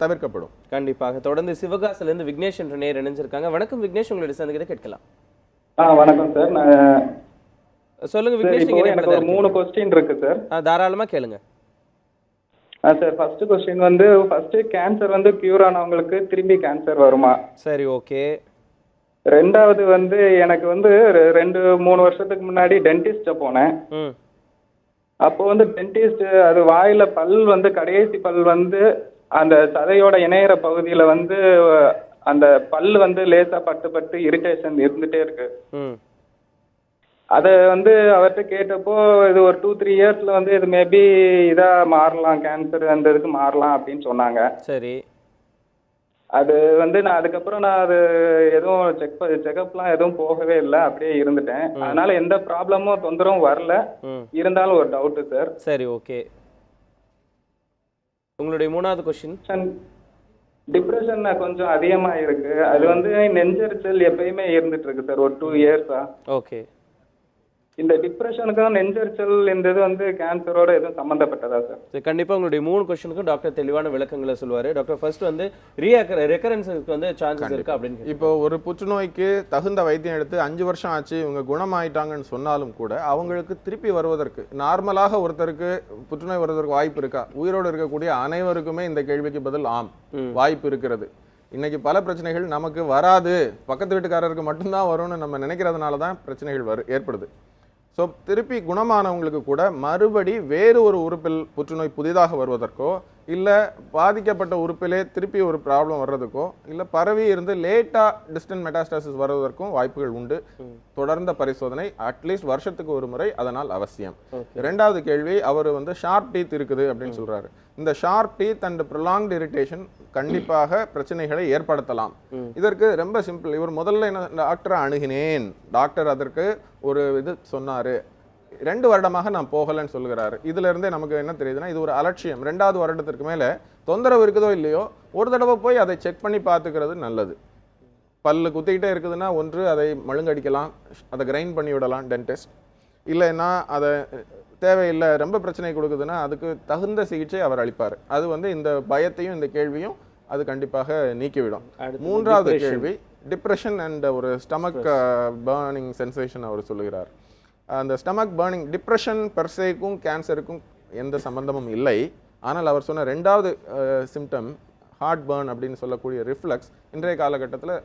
தவிர்க்கப்படும். கண்டிப்பாக. தொடர்ந்து சிவகாசில இருந்து விக்னேஷ் என்ற நேயர் இணைஞ்சிருக்காங்க. வணக்கம் விக்னேஷ், உங்களுடைய சந்தேகத்தை கேட்கலாம். வணக்கம் சார். சொல்லுங்க விக்னேஷ். எனக்கு ஒரு 3 கொஸ்டின் இருக்கு சார். தாராளமா கேளுங்க. சார் ஃபர்ஸ்ட் கொஸ்டின் வந்து ஃபர்ஸ்ட் கேன்சர் வந்து கியூர் ஆனவங்களுக்கு திரும்பி கேன்சர் வருமா? சரி, ஓகே. ரெண்டாவது வந்து எனக்கு வந்து 2-3 வருஷத்துக்கு முன்னாடி டென்டிஸ்ட போனேன். அப்போ வந்து டென்டிஸ்ட் அது வாயில பல் வந்து கடைசி பல் வந்து அந்த சதையோட இணையிற பகுதியில வந்து அந்த பல் வந்து லேசா பட்டு இரிட்டேஷன் இருந்துட்டே இருக்கு. அதை வந்து அவர்கிட்ட கேட்டப்போ இது ஒரு 2-3 இயர்ஸ்ல வந்து இது மேபி இதா மாறலாம், கேன்சர் அந்த இதுக்கு மாறலாம் அப்படின்னு சொன்னாங்க. சரி. அது வந்து நான் அதுக்கப்புறம் அது எதுவும் செக்அப்லாம் எதுவும் போகவே இல்லை, அப்படியே இருந்துட்டேன். அதனால எந்த ப்ராப்ளமும் தொந்தரவும் வரல. இருந்தாலும் ஒரு டவுட்டு சார். சரி, ஓகே. உங்களுடைய 3வது கொஸ்டின். டிப்ரெஷன் கொஞ்சம் அதிகமா இருக்கு. அது வந்து நெஞ்செரிச்சல் எப்பயுமே இருந்துட்டு இருக்கு சார் ஒரு 2 இயர்ஸா. ஓகே. இந்த டிப்ரெஷனுக்கும் நெஞ்செரிச்சல் இந்த இது வந்து கேன்சரோட எதுவும் சம்பந்தப்பட்டதா சார்? கண்டிப்பா உங்களுடைய 3 கொஸ்டினுக்கும் டாக்டர் தெளிவான விளக்கங்களை சொல்லுவாரு. டாக்டர் ஃபர்ஸ்ட் வந்து ரெக்கரன்ஸுக்கு வந்து சான்சஸ் இருக்கு அப்படின்னு. இப்போ ஒரு புற்றுநோய்க்கு தகுந்த வைத்தியம் எடுத்து 5 வருஷம் ஆச்சு இவங்க குணமாயிட்டாங்கன்னு சொன்னாலும் கூட அவங்களுக்கு திருப்பி வருவதற்கு, நார்மலாக ஒருத்தருக்கு புற்றுநோய் வருவதற்கு வாய்ப்பு இருக்கா? உயிரோடு இருக்கக்கூடிய அனைவருக்குமே இந்த கேள்விக்கு பதில் ஆம், வாய்ப்பு இருக்கிறது. இன்னைக்கு பல பிரச்சனைகள் நமக்கு வராது, பக்கத்து வீட்டுக்காரருக்கு மட்டும்தான் வரும்னு நம்ம நினைக்கிறதுனால தான் பிரச்சனைகள் ஏற்படுது. ஸோ திருப்பி குணமானவங்களுக்கு கூட மறுபடி வேறு ஒரு உறுப்பில் புற்றுநோய் புதிதாக வருவதற்கோ இல்லை பாதிக்கப்பட்ட உறுப்பிலே திருப்பி ஒரு ப்ராப்ளம் வர்றதுக்கோ இல்லை பரவி இருந்து லேட்டாக டிஸ்டன்ட் மெட்டாஸ்டாசிஸ் வருவதற்கும் வாய்ப்புகள் உண்டு. தொடர்ந்த பரிசோதனை அட்லீஸ்ட் வருஷத்துக்கு ஒரு முறை அதனால் அவசியம். இரண்டாவது கேள்வி, அவர் வந்து ஷார்ப் டீத் இருக்குது அப்படின்னு சொல்றாரு. இந்த sharp teeth and prolonged irritation கண்டிப்பாக பிரச்சனைகளை ஏற்படுத்தலாம். இதற்கு ரொம்ப சிம்பிள். இவர் முதல்ல என்ன டாக்டரை அணுகினேன், டாக்டர் அதற்கு ஒரு இது சொன்னாரு, 2 வருடமாக நான் போகலன்னு சொல்லுகிறாரு. இதுல இருந்தே நமக்கு என்ன தெரியுதுன்னா இது ஒரு அலட்சியம். 2வது வருடத்திற்கு மேல தொந்தரவு இருக்குதோ இல்லையோ ஒரு தடவை போய் அதை செக் பண்ணி பார்த்துக்கிறது நல்லது. பல்லு குத்திக்கிட்டே இருக்குதுன்னா ஒன்று அதை மழுங்கடிக்கலாம், அதை கிரைண்ட் பண்ணி விடலாம் டென்டிஸ்ட். இல்லைன்னா அதை தேவையில்லை ரொம்ப பிரச்சனை கொடுக்குதுன்னா அதுக்கு தகுந்த சிகிச்சை அவர் அளிப்பார். அது வந்து இந்த பயத்தையும் இந்த கேள்வியும் அது கண்டிப்பாக நீக்கிவிடும். 3வது கேள்வி டிப்ரெஷன் அண்ட் ஒரு ஸ்டமக் பர்னிங் சென்சேஷன் அவர் சொல்லுகிறார். அந்த ஸ்டமக் பர்னிங் டிப்ரெஷன் பெர்சேக்கும் கேன்சருக்கும் எந்த சம்பந்தமும் இல்லை. ஆனால் அவர் சொன்ன 2வது சிம்டம் ஹார்ட் பர்ன் அப்படின்னு சொல்லக்கூடிய ரிஃப்ளக்ஸ் இன்றைய காலகட்டத்தில்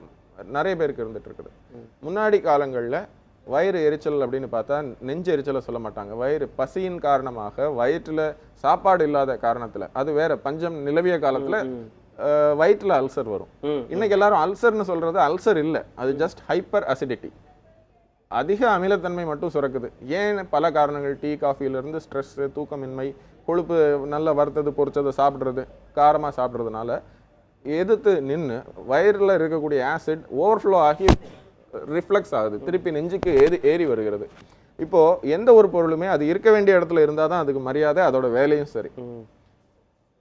நிறைய பேருக்கு இருந்துட்டு இருக்குது. முன்னாடி காலங்களில் வயிறு எரிச்சல் அப்படின்னு பார்த்தா நெஞ்சு எரிச்சலை சொல்ல மாட்டாங்க. வயிறு பசியின் காரணமாக வயிற்றில் சாப்பாடு இல்லாத காரணத்தில், அது வேற பஞ்சம் நிலவிய காலத்தில் வயிற்றில் அல்சர் வரும். இன்னைக்கு எல்லாரும் அல்சர்னு சொல்றது அல்சர் இல்லை, அது ஜஸ்ட் ஹைப்பர் அசிடிட்டி, அதிக அமிலத்தன்மை மட்டும் சுரக்குது. ஏன் பல காரணங்கள், டீ காஃபியிலிருந்து ஸ்ட்ரெஸ்ஸு, தூக்கமின்மை, கொழுப்பு நல்ல வறுத்தது பொரிச்சதை சாப்பிட்றது, காரமாக சாப்பிட்றதுனால எதிர்த்து நின்று வயிறில் இருக்கக்கூடிய ஆசிட் ஓவர்ஃப்ளோ ஆகி ரிஃப்ளெக்ஸ் ஆகுது, திருப்பி நெஞ்சுக்கு ஏறி வருகிறது. இப்போது எந்த ஒரு பொருளுமே அது இருக்க வேண்டிய இடத்துல இருந்தால் தான் அதுக்கு மரியாதை, அதோட வேலையும் சரி.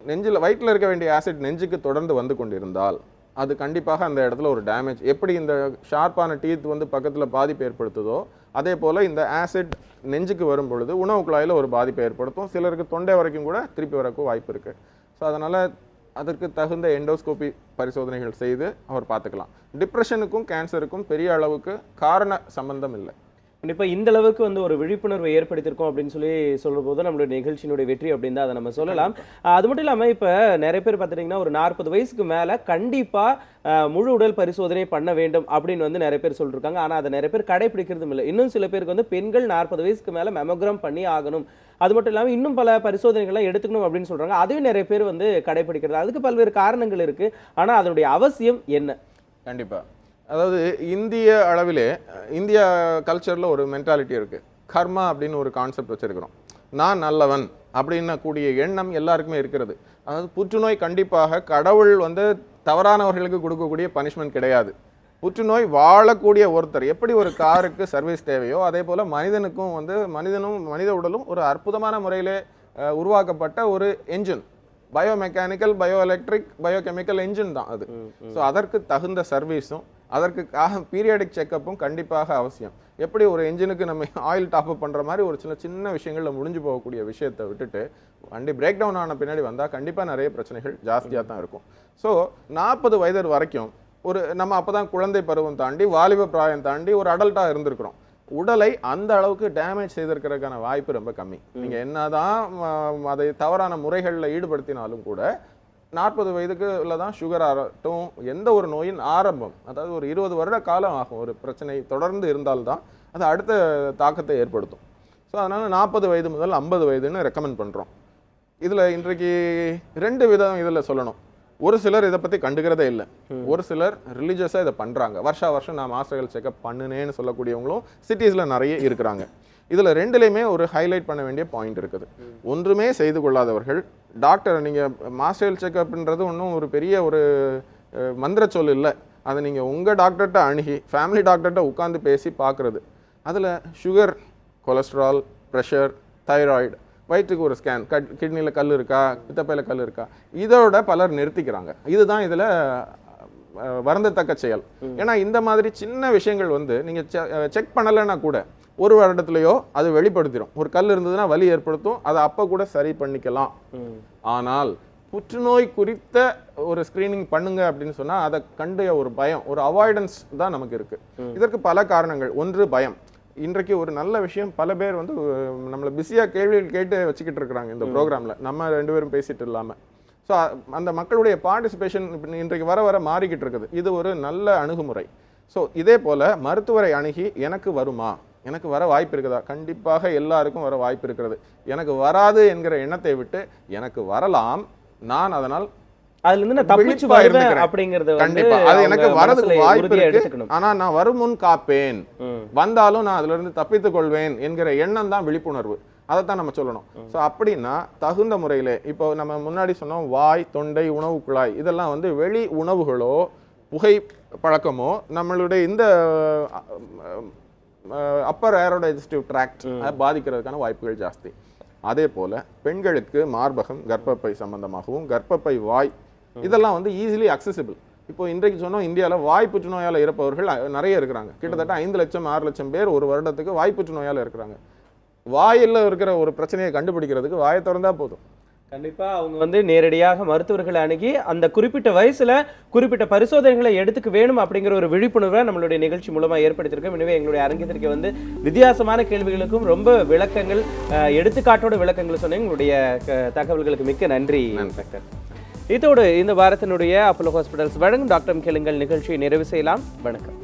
நெஞ்சில் வயிற்றில் இருக்க வேண்டிய ஆசிட் நெஞ்சுக்கு தொடர்ந்து வந்து கொண்டிருந்தால் அது கண்டிப்பாக அந்த இடத்துல ஒரு டேமேஜ், எப்படி இந்த ஷார்ப்பான டீத் வந்து பக்கத்தில் பாதிப்பு ஏற்படுத்துதோ அதே போல் இந்த ஆசிட் நெஞ்சுக்கு வரும் பொழுது உணவு குழாயில் ஒரு பாதிப்பை ஏற்படுத்தும். சிலருக்கு தொண்டை வரைக்கும் கூட திருப்பி வரக்கும் வாய்ப்பு இருக்குது. ஸோ அதனால் அதற்கு தகுந்த எண்டோஸ்கோபி பரிசோதனைகள் செய்து அவர் பார்த்துக்கலாம். டிப்ரெஷனுக்கும் கேன்சருக்கும் பெரிய அளவுக்கு காரண சம்பந்தம் இல்லை. கண்டிப்பாக இந்த அளவுக்கு வந்து ஒரு விழிப்புணர்வை ஏற்படுத்தியிருக்கோம் அப்படின்னு சொல்கிற போது நம்மளுடைய நிகழ்ச்சியினுடைய வெற்றி அப்படின்னு தான் அதை நம்ம சொல்லலாம். அது மட்டும் இல்லாமல் இப்போ நிறைய பேர் பார்த்துட்டிங்கன்னா ஒரு 40 வயசுக்கு மேலே கண்டிப்பாக முழு உடல் பரிசோதனை பண்ண வேண்டும் அப்படின்னு வந்து நிறைய பேர் சொல்லியிருக்காங்க. ஆனால் அதை நிறைய பேர் கடைபிடிக்கிறதும் இல்லை. இன்னும் சில பேருக்கு வந்து பெண்கள் 40 வயசுக்கு மேலே மெமோகிராம் பண்ணி ஆகணும், அது மட்டும் இல்லாமல் இன்னும் பல பரிசோதனைகள்லாம் எடுத்துக்கணும் அப்படின்னு சொல்கிறாங்க. அதுவும் நிறைய பேர் வந்து கடைபிடிக்கிறது. அதுக்கு பல்வேறு காரணங்கள் இருக்குது. ஆனால் அதனுடைய அவசியம் என்ன? கண்டிப்பாக, அதாவது இந்திய அளவிலே இந்தியா கல்ச்சரில் ஒரு மென்டாலிட்டி இருக்குது. கர்மா அப்படின்னு ஒரு கான்செப்ட் வச்சுருக்கிறோம். நான் நல்லவன் அப்படின்ன கூடிய எண்ணம் எல்லாருக்குமே இருக்கிறது. அதாவது புற்றுநோய் கண்டிப்பாக கடவுள் வந்து தவறானவர்களுக்கு கொடுக்கக்கூடிய பனிஷ்மெண்ட் கிடையாது. புற்றுநோய் வாழக்கூடிய ஒருத்தர் எப்படி ஒரு காருக்கு சர்வீஸ் தேவையோ அதே போல் மனிதனுக்கும் வந்து மனித உடலும் ஒரு அற்புதமான முறையிலே உருவாக்கப்பட்ட ஒரு engine, biomechanical, bio electric, biochemical engine தான் அது. ஸோ அதற்கு தகுந்த சர்வீஸும் அதற்கு பீரியாடிக் செக்கப்பும் கண்டிப்பாக அவசியம். எப்படி ஒரு என்ஜினுக்கு நம்ம ஆயில் டாப்அப் பண்ணுற மாதிரி ஒரு சின்ன விஷயங்களில் முடிஞ்சு போகக்கூடிய விஷயத்தை விட்டுட்டு வண்டி பிரேக் டவுன் ஆன பின்னாடி வந்தால் கண்டிப்பாக நிறைய பிரச்சனைகள் ஜாஸ்தியாக தான் இருக்கும். ஸோ 40 வயது வரைக்கும் ஒரு நம்ம அப்போ தான் குழந்தை பருவம் தாண்டி வாலிப பிராயம் தாண்டி ஒரு அடல்ட்டாக இருந்திருக்கிறோம். உடலை அந்த அளவுக்கு டேமேஜ் செய்திருக்கிறதுக்கான வாய்ப்பு ரொம்ப கம்மி. நீங்கள் என்னதான் அதை தவறான முறைகளில் ஈடுபடுத்தினாலும் கூட 40 வயதுக்குள்ள தான் சுகர் ஆகட்டும் எந்த ஒரு நோயின் ஆரம்பம், அதாவது ஒரு 20 வருட காலம் ஆகும் ஒரு பிரச்சனை தொடர்ந்து இருந்தால்தான் அது அடுத்த தாக்கத்தை ஏற்படுத்தும். ஸோ அதனால் 40 வயது முதல் 50 வயதுன்னு ரெக்கமெண்ட் பண்ணுறோம். இதில் இன்றைக்கு 2 விதம் இதில் சொல்லணும். ஒரு சிலர் இதை பற்றி கண்டுக்கிறதே இல்லை, ஒரு சிலர் ரிலீஜியஸாக இதை பண்ணுறாங்க. வருஷம் நான் மாஸ்டர் ஹெல்த் செக்அப் பண்ணினேன்னு சொல்லக்கூடியவங்களும் சிட்டிஸில் நிறைய இருக்கிறாங்க. இதில் 2லையுமே ஒரு ஹைலைட் பண்ண வேண்டிய பாயிண்ட் இருக்குது. ஒன்றுமே செய்து கொள்ளாதவர்கள் டாக்டர், நீங்கள் மாஸ்டர் ஹெல்த் செக்அப்ன்றது ஒன்றும் ஒரு பெரிய ஒரு மந்திர சொல் இல்லை. அதை நீங்கள் உங்கள் டாக்டர்கிட்ட அணுகி ஃபேமிலி டாக்டர்கிட்ட உட்காந்து பேசி பார்க்குறது. அதில் சுகர், கொலஸ்ட்ரால், ப்ரெஷர், தைராய்டு, வயிற்றுக்கு ஒரு ஸ்கேன், கிட்னியில் கல் இருக்கா, பித்தப்பையில் கல் இருக்கா, இதோட பலர் நிறுத்திக்கிறாங்க. இதுதான் இதில் வருந்தத்தக்க செயல். ஏன்னா இந்த மாதிரி சின்ன விஷயங்கள் வந்து நீங்கள் செக் பண்ணலைன்னா கூட ஒரு வருடத்துலையோ அது வெளிப்படுத்திடும். ஒரு கல் இருந்ததுன்னா வலி ஏற்படுத்தும், அதை அப்போ கூட சரி பண்ணிக்கலாம். ஆனால் புற்றுநோய் குறித்த ஒரு ஸ்கிரீனிங் பண்ணுங்க அப்படின்னு சொன்னால் அதை கண்டைய ஒரு பயம், ஒரு அவாய்டன்ஸ் தான் நமக்கு இருக்கு. இதற்கு பல காரணங்கள். ஒன்று பயம். இன்றைக்கு ஒரு நல்ல விஷயம், பல பேர் வந்து நம்மளை பிஸியாக கேள்விகள் கேட்டு வச்சுக்கிட்டு இருக்கிறாங்க இந்த ப்ரோக்ராமில், நம்ம 2 பேரும் பேசிட்டு இல்லாமல். ஸோ அந்த மக்களுடைய பார்ட்டிசிபேஷன் இன்றைக்கு வர மாறிக்கிட்டு இருக்குது. இது ஒரு நல்ல அணுகுமுறை. ஸோ இதே போல் மருத்துவரை அணுகி எனக்கு வருமா, எனக்கு வர வாய்ப்பு இருக்குதா, கண்டிப்பாக எல்லாருக்கும் வர வாய்ப்பு இருக்கிறது. எனக்கு வராது என்கிற எண்ணத்தை விட்டு எனக்கு வரலாம், நான் அதனால் அதுல இருந்து நான் தப்பிச்சு விழிப்பா வருவேன் இருந்துக்கிறேன். அப்படிங்கறது வந்து கண்டிப்பா அது அவங்க எனக்கு கண்டிப்பா வரதுக்கு மனசுல வாய்ப்பு உறுதியா இருக்கு. எடுத்துக்கணும். ஆனா நான் வரும் முன் காப்பேன், வந்தாலும் நான் அதுல இருந்து தப்பித்துக் கொள்வேன் என்கிற எண்ணம் தான் விழிப்புணர்வு. அதைத்தான் நம்ம சொல்லணும். ஸோ அப்படின்னா தகுந்த முறையிலே இப்போ நம்ம முன்னாடி சொன்னோம் வாய், தொண்டை, உணவு குழாய் இதெல்லாம் வந்து வெளி உணவுகளோ புகை பழக்கமோ நம்மளுடைய இந்த அப்பர் ஏரோடைஜஸ்டிவ் ட்ராக்ட் பாதிக்கிறதுக்கான வாய்ப்புகள் ஜாஸ்தி. அதே போல பெண்களுக்கு மார்பகம், கர்ப்பப்பை சம்பந்தமாகவும் கர்ப்பப்பை வாய் இதெல்லாம் வந்து ஈஸிலி அக்சசிபிள். இப்போ இன்றைக்கு சொன்னோம் இந்தியாவில் வாய் புற்றுநோயால் இறப்பவர்கள் நிறைய இருக்கிறாங்க. கிட்டத்தட்ட 5 லட்சம் 6 லட்சம் பேர் ஒரு வருடத்துக்கு வாய் புற்றுநோயால் இருக்கிறாங்க. வாயில் இருக்கிற ஒரு பிரச்சனையை கண்டுபிடிக்கிறதுக்கு வாயை திறந்தா போதும். கண்டிப்பா அவங்க வந்து நேரடியாக மருத்துவர்களை அணுகி அந்த குறிப்பிட்ட வயசுல குறிப்பிட்ட பரிசோதனைகளை எடுத்துக்க வேணும் அப்படிங்கிற ஒரு விழிப்புணர்வை நம்மளுடைய நிகழ்ச்சி மூலமா ஏற்படுத்தியிருக்கோம். எனவே எங்களுடைய அரங்கத்திற்கு வந்து வித்தியாசமான கேள்விகளுக்கும் ரொம்ப விளக்கங்கள், எடுத்துக்காட்டோட விளக்கங்கள் சொன்னீங்க. உங்களுடைய தகவல்களுக்கு மிக்க நன்றி டாக்டர். இதோடு இந்த வாரத்தினுடைய அப்போலோ ஹாஸ்பிட்டல்ஸ் வழங்கும் டாக்டர் கேளுங்கள் நிகழ்ச்சியை நிறைவு செய்யலாம். வணக்கம்.